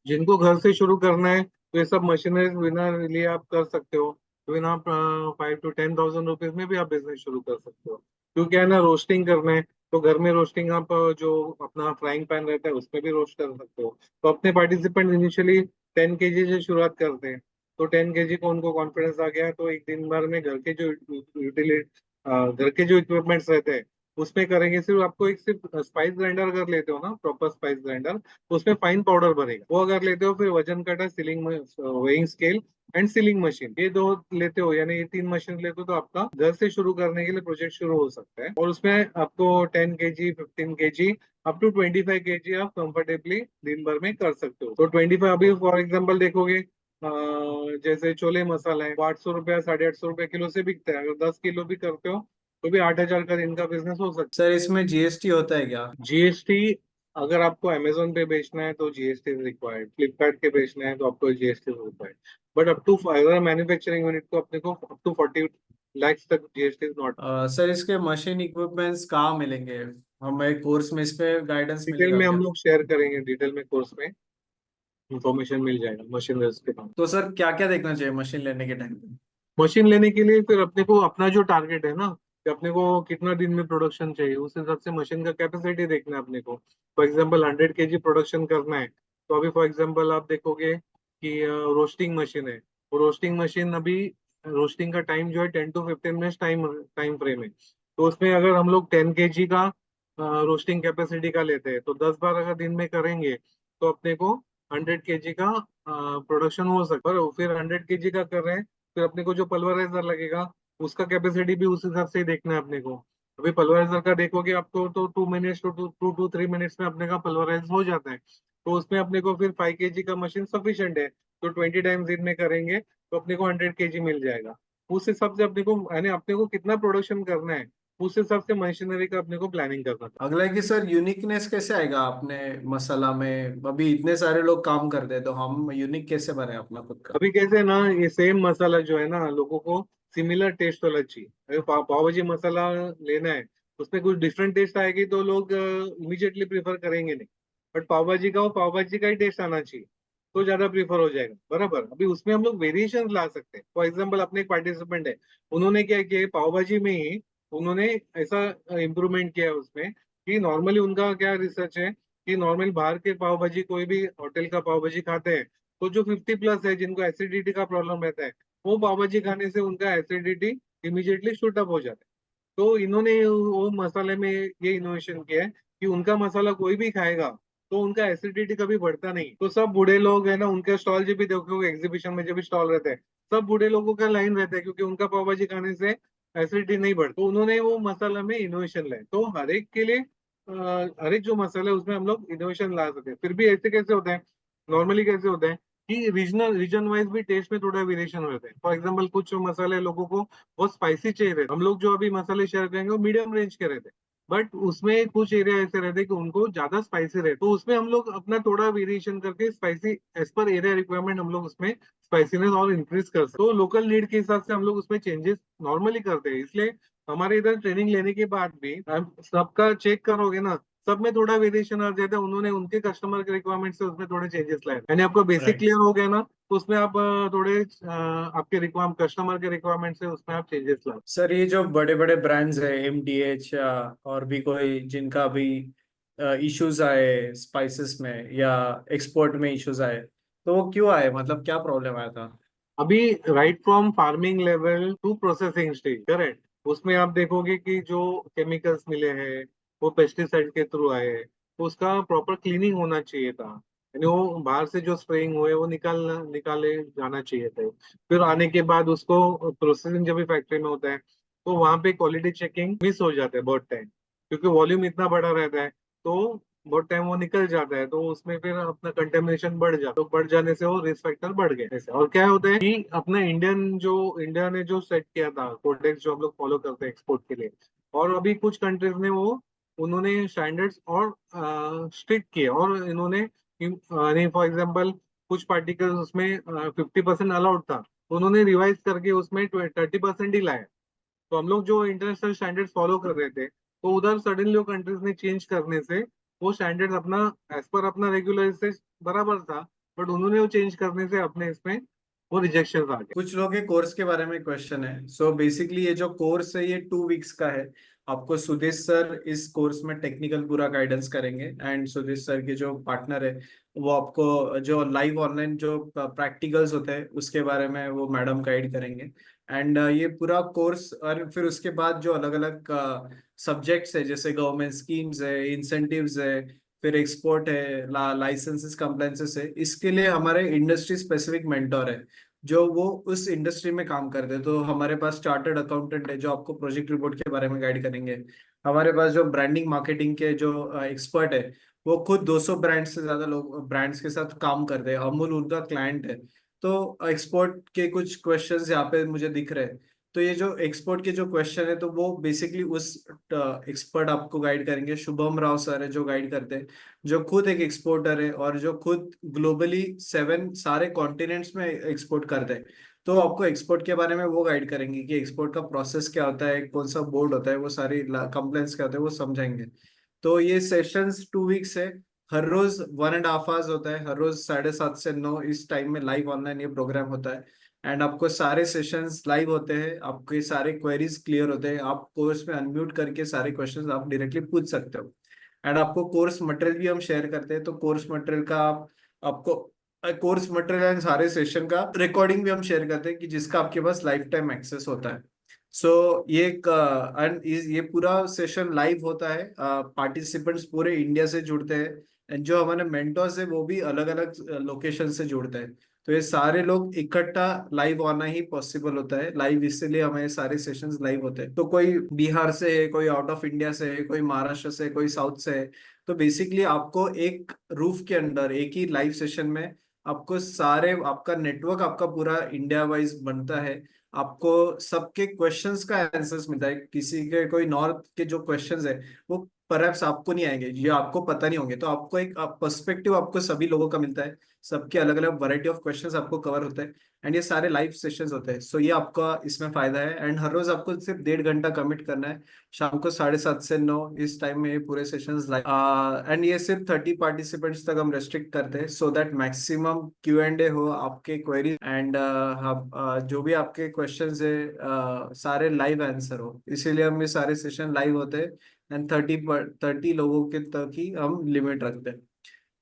Speaker 1: जिनको घर से शुरू करना है तो ये सब मशीनरी बिना लिए आप कर सकते हो, तो बिना 5 to 10 thousand रुपीज में भी आप बिजनेस शुरू कर सकते हो। क्योंकि है ना, रोस्टिंग करना है तो घर में रोस्टिंग आप जो अपना फ्राइंग पैन रहता है उसमें भी रोस्ट कर सकते हो। तो अपने पार्टिसिपेंट इनिशियली 10 kg से शुरुआत करते हैं, तो 10 kg को उनको कॉन्फिडेंस आ गया तो एक दिन भर में घर के जो इक्विपमेंट्स रहते हैं उसमें करेंगे। सिर्फ आपको एक सिर्फ स्पाइस ग्राइंडर अगर लेते हो ना, प्रॉपर स्पाइस ग्राइंडर, तो उसमें फाइन पाउडर बनेगा, वो अगर लेते हो, फिर वजन काटा, ceiling weighing scale and sealing machine, ये दो लेते हो, यानी ये 3 मशीन लेते हो, तो आपका घर से शुरू करने के लिए प्रोजेक्ट शुरू हो सकता है। और उसमें आपको 10 kg, 15 kg, up to 25 kg आप कंफर्टेबली दिन भर में कर सकते हो। तो 25 अभी फॉर एग्जाम्पल देखोगे, जैसे छोले मसाला है वो 800 रुपया, 850 रुपया किलो से बिकता है। अगर 10 किलो भी करते हो तो भी 8 हजार का दिन का बिजनेस हो सकता
Speaker 2: सर इसमें जीएसटी होता है क्या?
Speaker 1: है। जीएसटी, अगर आपको अमेजोन पे बेचना है तो जीएसटी रिक्वायर्ड, फ्लिपकार्ट के बेचना है तो आपको GST required, but up to, अगर मैन्युफैक्चरिंग यूनिट को अपने को अप टू 40 lakhs तक जीएसटी नॉट।
Speaker 2: सर इसके मशीन इक्विपमेंट्स कहाँ मिलेंगे? हमें कोर्स में इस पे गाइडेंस
Speaker 1: डिटेल
Speaker 2: मिलेगा
Speaker 1: में हम
Speaker 2: क्या?
Speaker 1: लोग शेयर करेंगे, डिटेल में कोर्स में इंफॉर्मेशन मिल जाएगा मशीन के नाम।
Speaker 2: तो सर क्या क्या देखना चाहिए मशीन लेने के टाइम पे?
Speaker 1: मशीन लेने के लिए फिर अपने को अपना जो टारगेट है ना, कि अपने को कितना दिन में प्रोडक्शन चाहिए, उस हिसाब से मशीन का कैपेसिटी देखना है अपने को। फॉर एग्जांपल 100 kg प्रोडक्शन करना है, तो अभी फॉर एग्जांपल आप देखोगे कि रोस्टिंग मशीन है, वो रोस्टिंग मशीन अभी रोस्टिंग का टाइम जो है 10 to 15 minute time time frame है। तो उसमें अगर हम लोग 10 kg का रोस्टिंग कैपेसिटी का लेते हैं तो 10 बार अगर दिन में करेंगे तो अपने को 100 kg का प्रोडक्शन हो सकता है। और फिर 100 kg का कर रहे हैं, फिर अपने को जो पल्वराइजर लगेगा उसका कैपेसिटी भी उस हिसाब से ही देखना है अपने को। अभी पल्वराइजर का देखोगे आपको तो 2 मिनट्स टू 3 मिनट्स में अपने का पल्वराइज हो जाता है, तो उसमें अपने को फिर 5 kg का मशीन सफिशियंट है, तो 20 टाइम्स दिन में करेंगे तो अपने को 100 kg मिल जाएगा। उस हिसाब से अपने को, यानी अपने को कितना प्रोडक्शन करना है उस हिसाब से मशीनरी का अपने को प्लानिंग करना था।
Speaker 2: अगला है कि सर यूनिकनेस कैसे आएगा अपने मसाला में? अभी इतने सारे लोग काम करते हैं तो हम यूनिक कैसे बने अपना खुद का?
Speaker 1: अभी कैसे है ना, ये सेम मसाला जो है ना, लोगों को सिमिलर टेस्ट होना चाहिए। अगर पाव भाजी मसाला लेना है, उसमें कुछ डिफरेंट टेस्ट आएगी तो लोग इमीडिएटली प्रीफर करेंगे नहीं, बट पाव भाजी का वो पाव भाजी का ही टेस्ट आना चाहिए तो ज्यादा प्रीफर हो जाएगा, बराबर। अभी उसमें हम लोग वेरिएशन ला सकते हैं। फॉर एग्जाम्पल अपने एक पार्टिसिपेंट है, उन्होंने क्या किया, पाव भाजी में ही उन्होंने ऐसा इम्प्रूवमेंट किया है उसमें, कि नॉर्मली उनका क्या रिसर्च है कि नॉर्मल बाहर के पाव भाजी, कोई भी होटल का पाव भाजी खाते हैं, तो जो 50+ है, जिनको एसिडिटी का प्रॉब्लम रहता है, वो पाव भाजी खाने से उनका एसिडिटी इमीडिएटली शूट अप हो जाता है। तो इन्होंने वो मसाले में ये इनोवेशन किया है कि उनका मसाला कोई भी खाएगा तो उनका एसिडिटी कभी बढ़ता नहीं। तो सब बूढ़े लोग है ना, उनके स्टॉल जब भी देखोगे एग्जीबिशन में, जब भी स्टॉल रहते हैं, सब बूढ़े लोगों का लाइन रहता है, क्योंकि उनका पाव भाजी खाने से एसिडिटी नहीं बढ़ती। तो उन्होंने वो मसाला में इनोवेशन लाए। तो हर एक के लिए हर एक जो मसाला है उसमें हम लोग इनोवेशन ला सकते हैं। फिर भी ऐसे कैसे होता है, नॉर्मली कैसे होता है कि रीजन वाइज भी टेस्ट में थोड़ा वेरिएशन रहता है। फॉर एग्जाम्पल कुछ मसाले लोगों को बहुत स्पाइसी चाहिए रहते हैं। हम लोग जो अभी मसाले शेयर करेंगे वो मीडियम रेंज के रहते हैं, बट उसमें कुछ एरिया ऐसे रहते हैं कि उनको ज्यादा स्पाइसी रहते, तो उसमें हम लोग अपना थोड़ा वेरिएशन करके spicy as per area requirement हम लोग उसमें स्पाइसीनेस और इंक्रीज कर सकते। तो लोकल नीड के हिसाब से हम लोग उसमें चेंजेस नॉर्मली करते हैं। इसलिए हमारे इधर ट्रेनिंग लेने के बाद भी आप सबका चेक करोगे ना, सब में थोड़ा वेरिएशन आ जाता है। उन्होंने उनके कस्टमर के रिक्वायरमेंट से उसमें थोड़े चेंजेस लाए, यानी आपको बेसिक
Speaker 2: राइट।
Speaker 1: क्लियर हो गया ना, तो उसमें आप थोड़े आपके रिक्वायरमेंट, कस्टमर के रिक्वायरमेंट से उसमें आप चेंजेस ला।
Speaker 2: सर ये जो बड़े बड़े ब्रांड्स है MDH या और भी कोई जिनका अभी इश्यूज आए स्पाइसेस में या एक्सपोर्ट में इश्यूज आए, तो वो क्यों आए, मतलब क्या प्रॉब्लम आया था?
Speaker 1: अभी right from farming level to processing stage, correct, उसमें आप देखोगे कि जो केमिकल्स मिले हैं वो पेस्टिसाइड के थ्रू आए हैं, तो उसका प्रॉपर क्लीनिंग होना चाहिए था। यानी वो बाहर से जो स्प्रेइंग हुए वो निकाले जाना चाहिए थे। फिर आने के बाद उसको प्रोसेसिंग जब भी फैक्ट्री में होता है तो वहां पे क्वालिटी चेकिंग मिस हो जाता है बहुत टाइम, क्योंकि वॉल्यूम इतना बड़ा रहता है। तो बहुत टाइम वो निकल जाता है, तो उसमें फिर अपना कंटेमिनेशन बढ़ जाता है। तो बढ़ जाने से वो रिस्क फैक्टर बढ़ गए ऐसे। और क्या होता है कि अपना इंडिया ने जो सेट किया था कोडेक्स, जो हम लोग फॉलो करते हैं एक्सपोर्ट के लिए, और अभी कुछ कंट्रीज ने वो उन्होंने स्टैंडर्ड्स और स्ट्रिक्ट किए, और इन्होंने नहीं, फॉर एग्जाम्पल कुछ पार्टिकल्स उसमें 50% अलाउड था, तो उन्होंने रिवाइज करके उसमें 30% ही लाया। तो हम लोग जो इंटरनेशनल स्टैंडर्ड्स फॉलो कर रहे थे, तो उधर सडनली वो कंट्रीज ने चेंज करने से वो स्टैंडर्ड्स अपना एज पर अपना रेगुलर से बराबर था, बट उन्होंने वो चेंज करने से अपने इसमें वो रिजेक्शन आ गए।
Speaker 2: कुछ लोग के कोर्स के बारे में क्वेश्चन है। सो बेसिकली ये जो कोर्स है ये 2 वीक्स का है। आपको सुदेश सर इस कोर्स में टेक्निकल पूरा गाइडेंस करेंगे, एंड सुदेश सर के जो पार्टनर है वो आपको जो लाइव ऑनलाइन जो प्रैक्टिकल्स होते हैं उसके बारे में वो मैडम गाइड करेंगे। एंड ये पूरा कोर्स, और फिर उसके बाद जो अलग अलग सब्जेक्ट्स है जैसे गवर्नमेंट स्कीम्स है, इंसेंटिव्स है, फिर एक्सपोर्ट है, लाइसेंसेस कंप्लायंसेस है, इसके लिए हमारे इंडस्ट्री स्पेसिफिक मेंटोर है जो वो उस इंडस्ट्री में काम करते हैं। तो हमारे पास चार्टर्ड अकाउंटेंट है जो आपको प्रोजेक्ट रिपोर्ट के बारे में गाइड करेंगे। हमारे पास जो ब्रांडिंग मार्केटिंग के जो एक्सपर्ट है वो खुद 200 ब्रांड से ज्यादा लोग ब्रांड्स के साथ काम करते हैं, अमूल उनका क्लाइंट है। तो एक्सपोर्ट के कुछ क्वेश्चंस यहाँ पे मुझे दिख रहे हैं। तो ये जो एक्सपोर्ट के जो क्वेश्चन है तो वो बेसिकली उस एक्सपर्ट आपको गाइड करेंगे, शुभम राव सर है जो गाइड करते हैं, जो खुद एक एक्सपोर्टर है और जो खुद ग्लोबली 7 सारे कॉन्टिनेंट्स में एक्सपोर्ट करते हैं। तो आपको एक्सपोर्ट के बारे में वो गाइड करेंगे कि एक्सपोर्ट का प्रोसेस क्या होता है, कौन सा बोर्ड होता है, वो सारी कंप्लेंट्स क्या होते हैं वो समझाएंगे। तो ये सेशंस 2 वीक्स है। हर रोज 1.5 आवर्स होता है, हर रोज 7:30 से 9 इस टाइम में लाइव ऑनलाइन ये प्रोग्राम होता है। एंड आपको सारे सेशंस लाइव होते हैं, आपके सारे क्वेरीज क्लियर होते हैं, आप कोर्स में अनम्यूट करके सारे क्वेश्चंस आप डायरेक्टली पूछ सकते हो। एंड आपको कोर्स मटेरियल भी हम शेयर करते हैं, तो कोर्स मटेरियल का आपको कोर्स मटेरियल एंड सारे सेशन का रिकॉर्डिंग भी हम शेयर करते हैं कि जिसका आपके पास लाइफ टाइम एक्सेस होता है। सो ये एक एंड ये पूरा सेशन लाइव होता है, पार्टिसिपेंट्स पूरे इंडिया से जुड़ते हैं, एंड जो हमारे मेंटर्स है वो भी अलग अलग लोकेशन से जुड़ते हैं। तो ये सारे लोग इकट्ठा लाइव आना ही पॉसिबल होता है। लाइव इसलिए हमारे सारे सेशंस लाइव होते हैं। तो कोई बिहार से है, कोई आउट ऑफ इंडिया से है, कोई महाराष्ट्र से, कोई साउथ से है। तो बेसिकली आपको एक रूफ के अंदर एक ही लाइव सेशन में आपको सारे आपका नेटवर्क आपका पूरा इंडिया वाइज बनता है। आपको सबके क्वेश्चंस का आंसर्स मिलता है। किसी के कोई नॉर्थ के जो क्वेश्चंस है वो परहैप्स आपको नहीं आएंगे, ये आपको पता नहीं होंगे, तो आपको एक पर्सपेक्टिव आपको सभी लोगों का मिलता है। सबके अलग अलग वैरायटी ऑफ क्वेश्चंस आपको कवर होते हैं, एंड ये सारे लाइव सेशंस होते हैं। सो ये आपका इसमें फायदा है। एंड हर रोज आपको सिर्फ 1.5 घंटा कमिट करना है, शाम को 7:30 से 9 इस टाइम में ये पूरे सेशंस लाइव। एंड ये सिर्फ 30 पार्टिसिपेंट्स तक हम रेस्ट्रिक्ट करते हैं सो दैट मैक्सिमम Q&A हो आपके क्वेरी, एंड जो भी आपके क्वेश्चंस है सारे लाइव आंसर हो, इसीलिए हम ये सारे सेशन लाइव होते हैं। एंड 30 लोगों के तक ही हम लिमिट रखते हैं।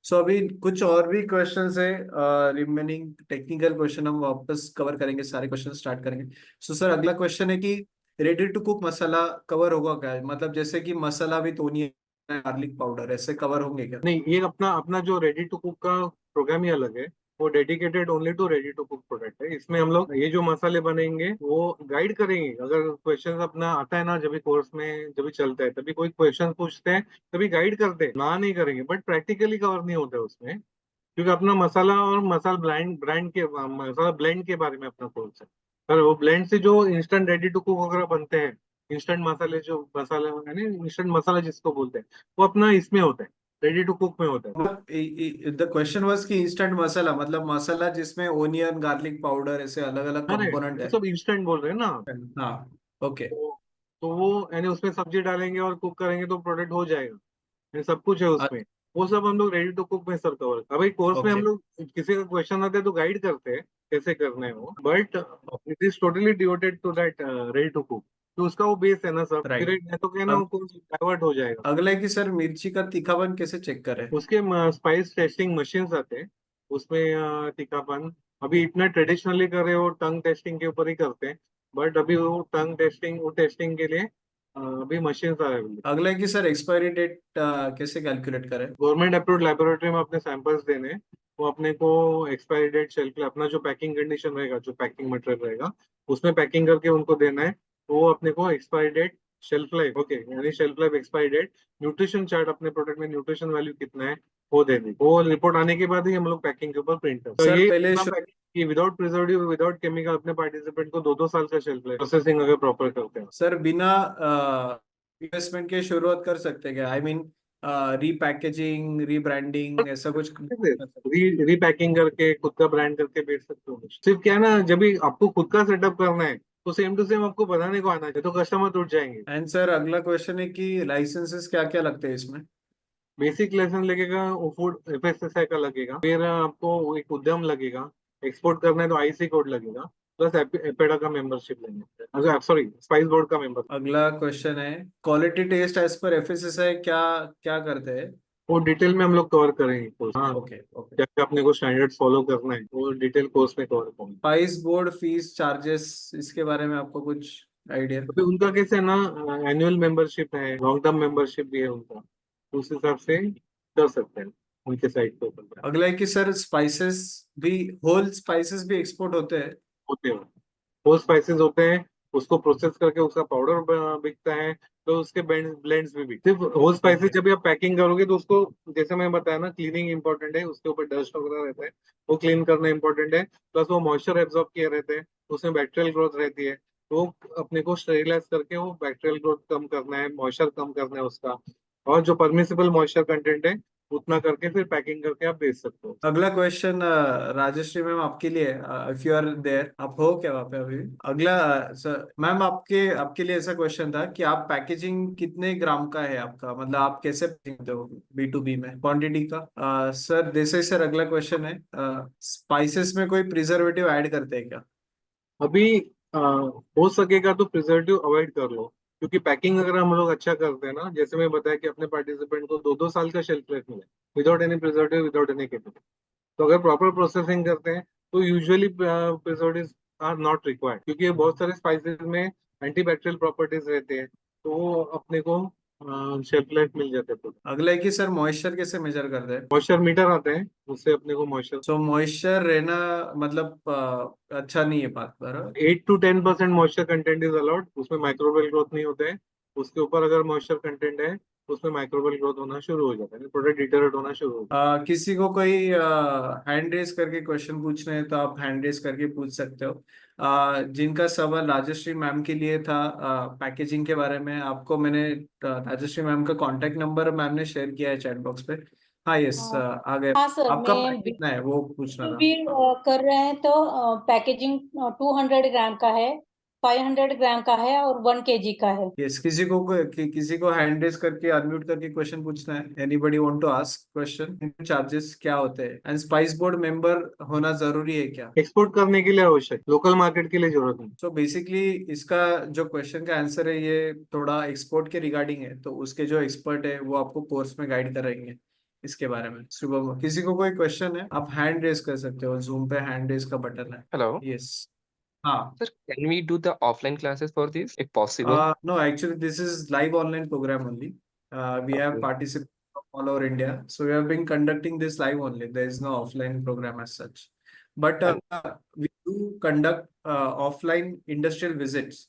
Speaker 2: सो अभी कुछ और भी क्वेश्चंस है, रिमेनिंग टेक्निकल क्वेश्चन हम वापस कवर करेंगे, सारे क्वेश्चन स्टार्ट करेंगे। सो सर अगला क्वेश्चन है कि रेडी टू कुक मसाला कवर होगा क्या, मतलब जैसे कि मसाला विथ ओनियन गार्लिक पाउडर ऐसे कवर होंगे क्या?
Speaker 1: नहीं, ये अपना अपना जो रेडी टू कुक का प्रोग्राम ही अलग है। वो dedicated only to ready to cook product है। इसमें हम लोग ये जो मसाले बनेंगे वो गाइड करेंगे। अगर क्वेश्चन अपना आता है ना, जब भी कोर्स में जब भी चलता है तभी कोई क्वेश्चन पूछते हैं तभी गाइड करते हैं, ना नहीं करेंगे, बट प्रैक्टिकली कवर नहीं होता है उसमें। क्योंकि अपना मसाला और मसाला मसाला ब्लेंड के बारे में अपना कोर्स है। पर वो ब्लेंड से जो इंस्टेंट रेडी टू कुक वगैरह बनते हैं, इंस्टेंट मसाले जो मसाला यानी इंस्टेंट मसाला जिसको बोलते हैं, वो अपना इसमें होता है, रेडी टू कुक में होता है।
Speaker 2: द क्वेश्चन वाज कि इंस्टेंट मसाला मतलब मसाला जिसमें ओनियन गार्लिक पाउडर ऐसे अलग अलग
Speaker 1: अरे
Speaker 2: कंपोनेंट
Speaker 1: वो
Speaker 2: है।
Speaker 1: सब इंस्टेंट बोल रहे हैं ना।
Speaker 2: हाँ, ओके।
Speaker 1: तो वो यानी उसमें सब्जी डालेंगे और कुक करेंगे तो प्रोडक्ट हो जाएगा। ये सब कुछ है उसमें। वो सब हम लोग रेडी टू कुक में सर कवर। अभी कोर्स में हम
Speaker 2: ओके,
Speaker 1: लोग किसी का क्वेश्चन आता है तो गाइड करते हैं कैसे करना है वो, but it is totally devoted to that ready to cook. तो उसका वो बेस है ना सर, फिर
Speaker 2: राइट।
Speaker 1: नहीं तो क्या ना वो डाइवर्ट हो जाएगा।
Speaker 2: अगला है कि सर मिर्ची का तीखापन कैसे चेक करें?
Speaker 1: उसके स्पाइस टेस्टिंग मशीन्स आते हैं, उसमें तीखापन अभी इतना ट्रेडिशनली कर रहे हो, टंग टेस्टिंग के ऊपर ही करते हैं। बट अभी वो टंग टेस्टिंग वो टेस्टिंग के लिए अभी मशीन्स अवेलेबल।
Speaker 2: अगला है कि सर एक्सपायरी डेट कैसे कैलकुलेट करें?
Speaker 1: गवर्नमेंट अप्रूव्ड लेबोरेटरी में अपने सैंपल्स देने हैं, वो अपने को एक्सपायरी डेट शेल्फ अपना जो पैकिंग कंडीशन रहेगा, जो पैकिंग मटेरियल रहेगा उसमें पैकिंग करके उनको देना है। तो वो अपने को expiry date, shelf life, okay, यानी shelf life, expiry date, nutrition chart, अपने प्रोडक्ट में न्यूट्रिशन वैल्यू कितना है वो देनी। वो रिपोर्ट आने के बाद ही हम लोग पैकिंग के ऊपर प्रिंट करते हैं। तो
Speaker 2: सर
Speaker 1: ये
Speaker 2: पहले
Speaker 1: इतना पैकिंग कि विदाउट प्रिजर्वेटिव विदाउट केमिकल अपने पार्टिसिपेंट को 2-2 साल का शेल्फ लाइफ प्रोसेसिंग अगर प्रॉपर करते हैं।
Speaker 2: सर बिना इन्वेस्टमेंट के शुरुआत कर सकते हैं क्या? आई मीन रीपैकेजिंग, रीब्रांडिंग ऐसा कुछ कर सकते
Speaker 1: रीपैकिंग करके खुद का ब्रांड करके बेच सकते हो। सिर्फ क्या है ना, जब भी आपको खुद का सेटअप करना है तो सेम टू सेम आपको बनाने को आना चाहिए, तो कस्टमर टूट जाएंगे।
Speaker 2: हैं? एंड सर अगला क्वेश्चन है कि लाइसेंसेस क्या क्या लगते हैं इसमें?
Speaker 1: बेसिक लाइसेंस लगेगा, वो फूड एफएसएसआई का लगेगा, फिर आपको एक उद्यम लगेगा, एक्सपोर्ट करना है तो आईसी कोड लगेगा, प्लस एपेडा का मेंबरशिप लेंगे, अच्छा सॉरी स्पाइस बोर्ड का मेंबर।
Speaker 2: अगला क्वेश्चन है quality test as per FSSAI क्या क्या करते हैं?
Speaker 1: वो डिटेल में हम लोग कवर करेंगे कोर्स। हाँ,
Speaker 2: ओके, ओके।
Speaker 1: क्या क्या अपने को स्टैंडर्ड फॉलो करना है वो डिटेल कोर्स में कवर करेंगे।
Speaker 2: स्पाइस बोर्ड फीस चार्जेस इसके बारे में आपको कुछ आइडिया?
Speaker 1: तो फिर उनका कैसे है ना, एनुअल मेंबरशिप है, लॉन्ग टर्म मेंबरशिप भी है उनका, तो उस हिसाब से कर सकते हैं उनके साइट पे ऊपर
Speaker 2: अगला है कि सर स्पाइसेस भी, होल स्पाइसेस भी एक्सपोर्ट होते हैं?
Speaker 1: होते हैं। वो स्पाइसेस होते हैं, उसको प्रोसेस करके उसका पाउडर बिकता है, तो उसके ब्लेंड्स भी बिकते हैं। सिर्फ होल स्पाइसेस
Speaker 2: ओके।
Speaker 1: जब भी आप पैकिंग करोगे तो उसको, जैसे मैं बताया ना, क्लीनिंग इंपॉर्टेंट है, उसके ऊपर डस्ट वगैरह रहता है, वो क्लीन करना इंपॉर्टेंट है, प्लस वो मॉइस्चर एब्जॉर्ब किए रहते हैं, उसमें बैक्टीरियल ग्रोथ रहती है, तो अपने को स्टेरिलाइज करके वो बैक्टीरियल ग्रोथ कम करना है, मॉइस्चर कम करना है उसका, और जो परमिसिबल मॉइस्चर कंटेंट है उतना करके फिर पैकिंग करके आप बेच सकते हो।
Speaker 2: अगला क्वेश्चन राजश्री मैम आपके लिए, इफ यू आर देयर, आप हो क्या वहाँ पे अभी भी? अगला सर मैम आपके आपके लिए ऐसा क्वेश्चन था कि आप पैकेजिंग कितने ग्राम का है आपका, मतलब आप कैसे पैकिंग करते हो B2B में क्वांटिटी का? सर जैसे सर अगला क्वेश्चन है, स्पाइसेस में कोई प्रिजर्वेटिव ऐड करते हैं क्या?
Speaker 1: अभी हो सकेगा तो प्रिजर्वेटिव अवॉइड कर लो, क्योंकि पैकिंग अगर हम लोग अच्छा करते हैं ना, जैसे मैं बताया कि अपने पार्टिसिपेंट को 2-2 साल का शेल्फ लाइफ मिले without any preservative without any chemical, तो अगर प्रॉपर प्रोसेसिंग करते हैं तो usually preservative are not required, क्योंकि ये बहुत सारे स्पाइसेस में एंटीबैक्टीरियल प्रॉपर्टीज रहते हैं, तो वो अपने को शेल्फ लाइफ मिल जाते हैं।
Speaker 2: अगला है कि सर मॉइस्चर कैसे मेजर करते हैं?
Speaker 1: मॉइस्चर मीटर आते हैं, उससे अपने को मॉइस्चर
Speaker 2: सो मॉइस्चर रहना मतलब अच्छा नहीं है बात पर।
Speaker 1: 8 to 10% moisture content is allowed, उसमें माइक्रोबियल ग्रोथ नहीं होता है। उसके ऊपर अगर मॉइस्चर कंटेंट है तो उसमें माइक्रोबियल ग्रोथ होना शुरू हो जाता है, प्रोडक्ट डिटेरियोरेट होना शुरू हो जाता
Speaker 2: किसी को कोई हैंड रेस करके क्वेश्चन पूछने हैं तो आप हैंड रेस करके पूछ सकते हो। जिनका सवाल राजश्री मैम के लिए था पैकेजिंग के बारे में, आपको मैंने राजश्री मैम का कांटेक्ट नंबर मैम ने शेयर किया है चैट बॉक्स पे। हाँ, यस,
Speaker 3: हाँ
Speaker 2: आ गए।
Speaker 3: हाँ सर,
Speaker 2: आपका
Speaker 3: मैं
Speaker 2: पैक कितना है वो पूछना था।
Speaker 3: भी कर रहे हैं तो पैकेजिंग 200 ग्राम का है, 500 ग्राम का है और 1 kg का है।
Speaker 2: यस, किसी को हैंड रेस करके अनम्यूट करके क्वेश्चन पूछना है? Anybody want to ask question? Charges क्या होते हैं एंड स्पाइस बोर्ड मेंबर होना जरूरी है क्या?
Speaker 1: है। एक्सपोर्ट करने के लिए आवश्यक, लोकल मार्केट के लिए जरूरत नहीं।
Speaker 2: सो बेसिकली इसका जो क्वेश्चन का आंसर है ये थोड़ा एक्सपोर्ट के रिगार्डिंग है, तो उसके जो एक्सपर्ट है वो आपको कोर्स में गाइड करेंगे इसके बारे में। सुबह किसी को कोई क्वेश्चन है आप हैंड रेस कर सकते हो, जूम पे हैंड रेस का बटन है।
Speaker 4: हेलो।
Speaker 2: यस। हाँ.
Speaker 4: Sir, can we do the offline classes for this if possible?
Speaker 2: No, actually, this is live online program only. We have
Speaker 4: Okay.
Speaker 2: participants from all over India, so we have been conducting this live only. There is no offline program as such, but
Speaker 4: And
Speaker 2: we do conduct offline industrial visits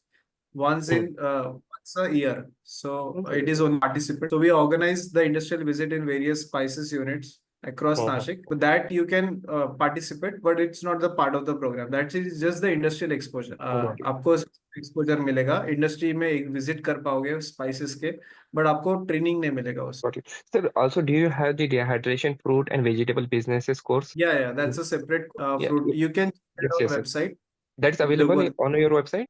Speaker 2: once a year. So
Speaker 4: Okay.
Speaker 2: it is only participant. So we organize the industrial visit in various spices units across Nashik. But that you can participate, but it's not the part of the program. That is just the industrial exposure.
Speaker 4: Got it.
Speaker 2: आपको exposure मिलेगा industry में एक visit कर पाओगे spices के but आपको training नहीं मिलेगा उसमें.
Speaker 4: Got it. Sir, also, do you have the dehydration fruit and vegetable businesses course?
Speaker 2: Yeah, that's a separate
Speaker 4: Yeah.
Speaker 2: fruit. You can check
Speaker 4: Yes,
Speaker 2: our
Speaker 4: yes, yes.
Speaker 2: website.
Speaker 4: That's available on your website?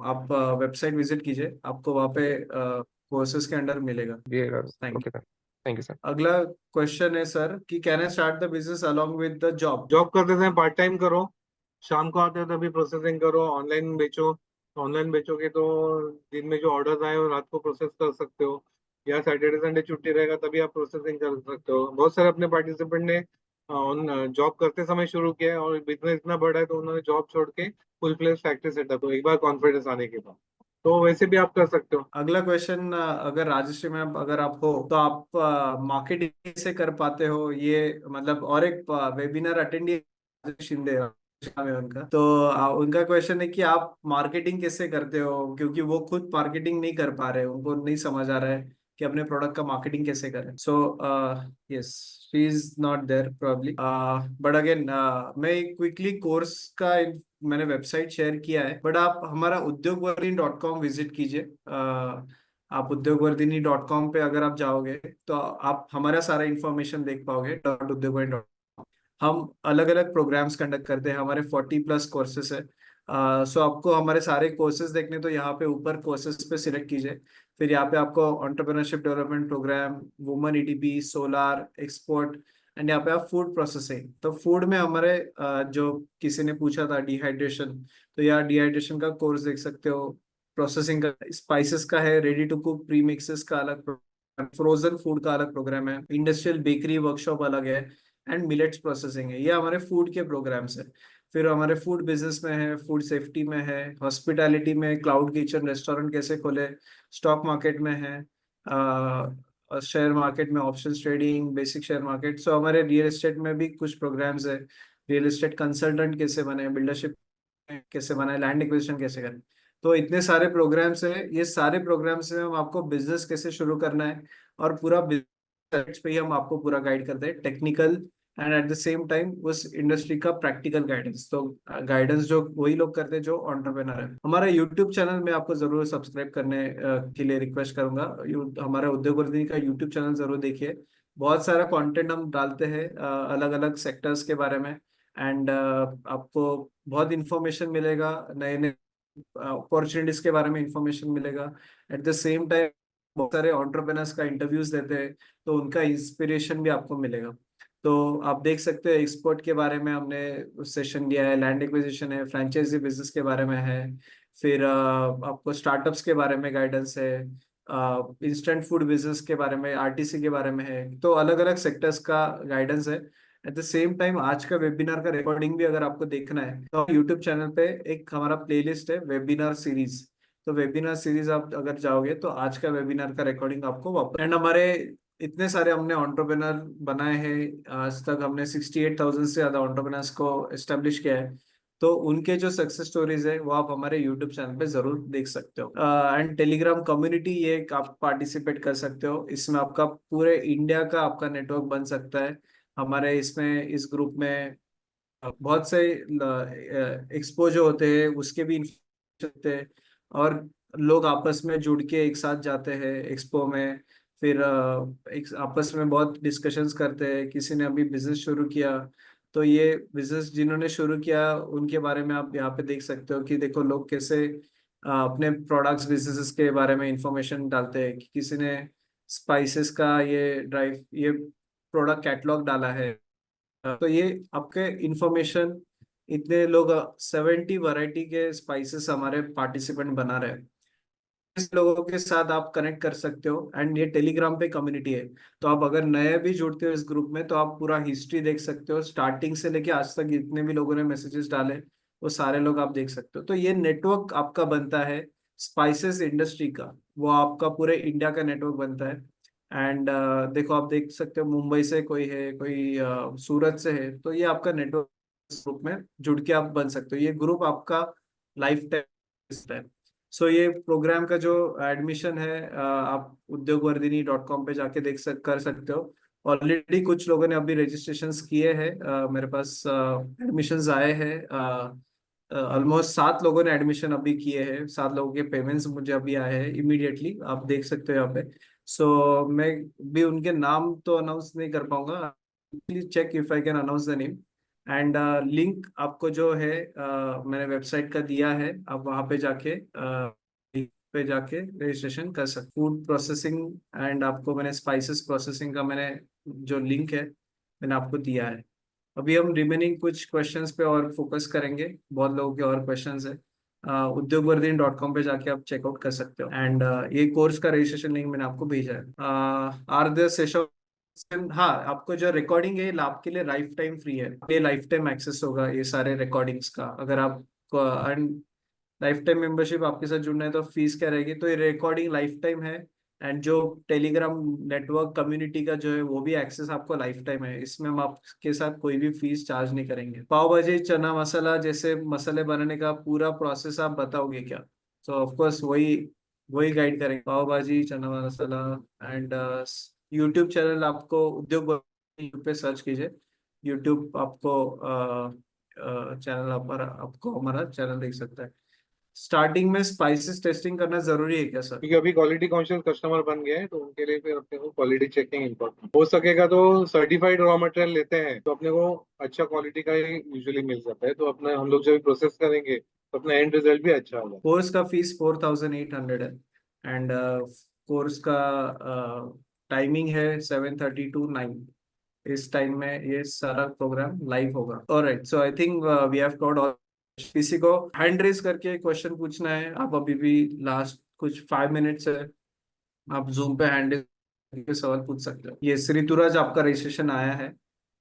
Speaker 2: आप website visit कीजिए, आपको वहाँ पे courses के under मिलेगा.
Speaker 4: Yeah.
Speaker 2: Thank
Speaker 4: Okay, sir. Thank you, sir.
Speaker 2: अगला question है sir कि can I start the business along with the job.
Speaker 1: Job करते समय पार्ट टाइम करो, शाम को आते हो तभी प्रोसेसिंग करो, ऑनलाइन बेचो. ऑनलाइन बेचोगे तो दिन में जो ऑर्डर्स आए वो रात को प्रोसेस कर सकते हो, या सैटरडे संडे छुट्टी रहेगा तभी आप प्रोसेसिंग कर सकते हो. बहुत सारे अपने पार्टिसिपेंट ने जॉब करते समय शुरू किया है और बिजनेस इतना बड़ा है तो उन्होंने जॉब छोड़ के फुल फ्लेज फैक्ट्री सेटअप एक बार कॉन्फिडेंस आने के बाद. तो वैसे भी आप कर सकते हो.
Speaker 2: अगला क्वेश्चन, अगर राजश्री मैम अगर आप हो तो आप मार्केटिंग कैसे कर पाते हो, ये मतलब और एक वेबिनार अटेंड शिंदे नाम है उनका, तो उनका क्वेश्चन है कि आप मार्केटिंग कैसे करते हो, क्योंकि वो खुद मार्केटिंग नहीं कर पा रहे, उनको नहीं समझ आ रहा है कि अपने प्रोडक्ट का मार्केटिंग कैसे करें. So yes, she is not there probably, but again मैं क्विकली कोर्स का मैंने वेबसाइट शेयर किया है, बट आप हमारा udyogvardhini.com विजिट कीजिए. आप udyogvardhini.com पे अगर आप जाओगे तो आप हमारा सारा इंफॉर्मेशन देख पाओगे. udyogvardhini.com. हम अलग अलग प्रोग्राम्स कंडक्ट करते हैं, हमारे 40+ कोर्सेस है. सो आपको हमारे सारे कोर्सेज देखने तो यहाँ पे ऊपर कोर्सेज पे सिलेक्ट कीजिए. फिर यहाँ पे आपको entrepreneurship development program, woman EDP, solar, export, and यहाँ पे आप फूड प्रोसेसिंग. तो फूड में हमारे जो किसी ने पूछा था डिहाइड्रेशन, तो यहाँ डिहाइड्रेशन का कोर्स देख सकते हो. प्रोसेसिंग का स्पाइसेस का है, ready to cook pre mixes का अलग प्रोग्राम, फ्रोजन फूड का अलग प्रोग्राम है, इंडस्ट्रियल बेकरी वर्कशॉप अलग है, एंड मिलेट्स प्रोसेसिंग है. ये हमारे फूड के प्रोग्राम्स है. फिर हमारे फूड बिजनेस में है, फूड सेफ्टी में है, हॉस्पिटैलिटी में क्लाउड किचन रेस्टोरेंट कैसे खोले, स्टॉक मार्केट में है, शेयर मार्केट में option trading, basic share market. So हमारे रियल एस्टेट में भी कुछ प्रोग्राम्स है, रियल एस्टेट कंसल्टेंट कैसे बने, बिल्डरशिप कैसे बनाए, लैंड एक्विजिशन कैसे करें. तो इतने सारे प्रोग्राम्स है. ये सारे प्रोग्राम्स में हम आपको बिजनेस कैसे शुरू करना है और पूरा बिजनेस पे ही हम आपको पूरा गाइड करते हैं, technical and at the same time उस इंडस्ट्री का प्रैक्टिकल गाइडेंस. तो गाइडेंस जो वही लोग करते हैं जो एंटरप्रेन्योर है. हमारा यूट्यूब चैनल में आपको जरूर सब्सक्राइब करने के लिए रिक्वेस्ट करूंगा. हमारा उद्योगवर्धिनी का यूट्यूब चैनल जरूर देखिए. बहुत सारा कंटेंट हम डालते हैं अलग अलग सेक्टर्स के बारे में, एंड आपको बहुत इंफॉर्मेशन मिलेगा, नए नए अपॉर्चुनिटीज के बारे में इंफॉर्मेशन मिलेगा. एट द सेम टाइम बहुत सारे एंटरप्रेन्योर्स का इंटरव्यूज देते हैं, तो उनका इंस्पिरेशन भी आपको मिलेगा. तो आप देख सकते हो एक्सपोर्ट के बारे में हमने सेशन दिया है, लैंड एक्विजिशन है, फ्रेंचाइजी बिजनेस के बारे में है, फिर आपको स्टार्टअप्स के बारे में गाइडेंस है, इंस्टेंट फूड बिजनेस के बारे में, आरटीसी के बारे में है. तो अलग अलग सेक्टर्स का गाइडेंस है. एट द सेम टाइम आज का वेबिनार का रिकॉर्डिंग भी अगर आपको देखना है तो यूट्यूब चैनल पे एक हमारा प्लेलिस्ट है वेबिनार सीरीज. तो वेबिनार सीरीज आप अगर जाओगे तो आज का वेबिनार का रिकॉर्डिंग आपको वापस, एंड हमारे इतने सारे हमने एंटरप्रेन्योर बनाए हैं, आज तक हमने 68,000 से ज्यादा एंटरप्रेन्योर्स को एस्टेब्लिश किया है. तो उनके जो सक्सेस स्टोरीज है वो आप हमारे यूट्यूब चैनल पे जरूर देख सकते हो. एंड टेलीग्राम कम्युनिटी, ये आप पार्टिसिपेट कर सकते हो. इसमें आपका पूरे इंडिया का आपका नेटवर्क बन सकता है. हमारे इसमें इस ग्रुप में बहुत से एक्सपोजर होते हैं, उसके भी होते हैं, और लोग आपस में जुड़ के एक साथ जाते हैं एक्सपो में. फिर एक आपस में बहुत डिस्कशंस करते हैं. किसी ने अभी बिजनेस शुरू किया तो ये बिजनेस जिन्होंने शुरू किया उनके बारे में आप यहाँ पे देख सकते हो कि देखो लोग कैसे अपने प्रोडक्ट्स बिजनेसेस के बारे में इंफॉर्मेशन डालते हैं. कि किसी ने स्पाइसेस का ये प्रोडक्ट कैटलॉग डाला है. तो ये आपके इंफॉर्मेशन, इतने लोग 70 वैरायटी के स्पाइसेस हमारे पार्टिसिपेंट बना रहे हैं. इस लोगों के साथ आप कनेक्ट कर सकते हो. एंड ये टेलीग्राम पे कम्युनिटी है, तो आप अगर नए भी जुड़ते हो इस ग्रुप में तो आप पूरा हिस्ट्री देख सकते हो, स्टार्टिंग से लेके आज तक जितने भी लोगों ने मैसेजेस डाले वो सारे लोग आप देख सकते हो। तो ये नेटवर्क आपका बनता है स्पाइसेस इंडस्ट्री का, वो आपका पूरे इंडिया का नेटवर्क बनता है। एंड देखो आप देख सकते हो मुंबई से कोई है, कोई सूरत से है, तो ये आपका नेटवर्क ग्रुप में जुड़ के आप बन सकते हो। ये ग्रुप आपका लाइफ टाइम है। सो ये प्रोग्राम का जो एडमिशन है आप udyogvardhini.com पे जाके कर सकते हो। ऑलरेडी कुछ लोगों ने अभी रजिस्ट्रेशंस किए हैं, मेरे पास एडमिशन्स आए हैं। ऑलमोस्ट 7 लोगों ने एडमिशन अभी किए हैं, 7 लोगों के पेमेंट्स मुझे अभी आए हैं इमीडिएटली, आप देख सकते हो यहाँ पे। सो मैं भी उनके नाम तो अनाउंस नहीं कर पाऊंगा, please check if I can announce the name. And link आपको जो है मैंने वेबसाइट का दिया है, आप वहाँ पे जाके रजिस्ट्रेशन कर सकते। फूड प्रोसेसिंग एंड आपको मैंने स्पाइसेस प्रोसेसिंग का मैंने जो लिंक है मैंने आपको दिया है। अभी हम रिमेनिंग कुछ क्वेश्चंस पे और फोकस करेंगे, बहुत लोगों के और क्वेश्चंस है। udyogvardhini.com पे जाके आप चेकआउट कर सकते हो। एंड ये कोर्स का रजिस्ट्रेशन लिंक मैंने आपको भेजा है। आर द सेशन, हाँ आपको जो रिकॉर्डिंग है आपके लिए लाइफ टाइम फ्री है, ये लाइफ टाइम एक्सेस होगा ये सारे रिकॉर्डिंग्स का। अगर आप लाइफ टाइम मेंबरशिप आपके साथ जुड़ना है तो फीस क्या रहेगी, तो ये रिकॉर्डिंग लाइफ टाइम है। एंड जो टेलीग्राम नेटवर्क कम्युनिटी का जो है वो भी एक्सेस आपको लाइफ टाइम है, इसमें हम आपके साथ कोई भी फीस चार्ज नहीं करेंगे। पाव भाजी चना मसाला जैसे मसाले बनाने का पूरा प्रोसेस आप बताओगे क्या, तो ऑफ कोर्स वही वही गाइड करेंगे। पाव भाजी चना मसाला। एंड यूट्यूब चैनल आपको उद्योग यूट्यूब पे सर्च कीजिए, यूट्यूब आपको चैनल आपको हमारा चैनल देख सकता है। स्टार्टिंग में स्पाइसेस टेस्टिंग करना जरूरी है क्या सर?
Speaker 1: क्योंकि अभी क्वालिटी कॉन्शियस कस्टमर बन गए हैं तो उनके लिए फिर अपने को क्वालिटी चेकिंग इम्पोर्टेंट हो सकेगा। तो सर्टिफाइड रॉ मटेरियल लेते हैं तो अपने को अच्छा क्वालिटी का ही यूजुअली मिल जाता है, तो अपने हम लोग जब प्रोसेस करेंगे तो अपना एंड रिजल्ट भी अच्छा होगा।
Speaker 2: कोर्स का फीस 4800 है। एंड कोर्स का टाइमिंग है 7:30 to 9। इस टाइम में ये सारा प्रोग्राम लाइव होगा। Alright, so I think we have covered all. किसी को हैंड रेज करके क्वेश्चन पूछना है, आप अभी भी लास्ट कुछ 5 मिनट्स है, आप जूम पे हैंड रेज करके सवाल पूछ सकते हो। ये ऋतुराज आपका रजिस्ट्रेशन आया है,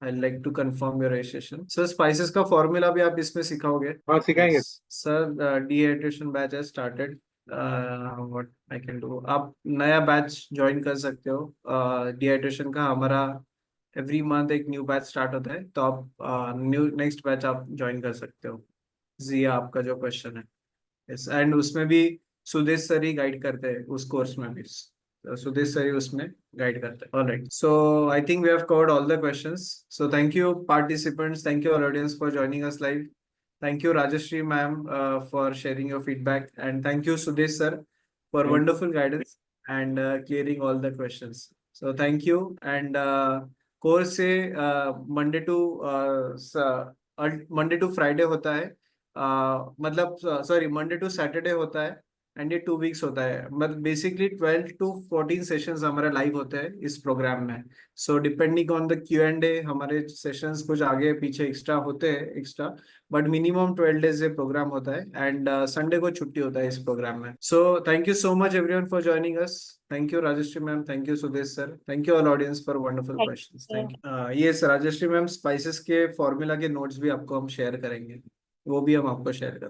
Speaker 2: I like to confirm your registration. Sir spices का फॉर्मूला भी आप इसमें सिखाओगे?
Speaker 1: हाँ सिखाएंगे।
Speaker 2: Sir dehydration batch has started, what I can do, आप नया बैच ज्वाइन कर सकते हो। डिहाइड्रेशन का हमारा एवरी मंथ एक न्यू बैच स्टार्ट होता है, तो आप नेक्स्ट बैच आप ज्वाइन कर सकते हो। जिया आपका जो क्वेश्चन है, यस, एंड उसमें भी सुदेश सर ही गाइड करते हैं, उस कोर्स में भी सुदेश सर ही उसमें गाइड करते हैं। Alright, so I think we have covered all the questions. So thank you participants, thank you all audience for joining us live. Thank you Rajashri ma'am for sharing your feedback, and thank you Sudesh sir for wonderful guidance and clearing all the questions. So thank you, and course से Monday to Friday होता है, मतलब sorry Monday to Saturday होता है, and ये 2 weeks होता है। मतलब बेसिकली 12 to 14 सेशंस हमारे लाइव होते हैं इस प्रोग्राम में। So depending on the Q&A हमारे सेशंस कुछ आगे पीछे एक्स्ट्रा होते हैं एक्स्ट्रा, बट मिनिमम 12 डेज ये प्रोग्राम होता है, एंड संडे को छुट्टी होता है इस प्रोग्राम में। So thank you so much everyone for joining us. Thank you Rajashri ma'am, thank you Sudesh sir, thank you all audience for wonderful questions. Thank you. ये राजश्री मैम स्पाइसेस के फॉर्मूला के नोट्स भी आपको हम शेयर करेंगे, वो भी हम आपको शेयर करेंगे।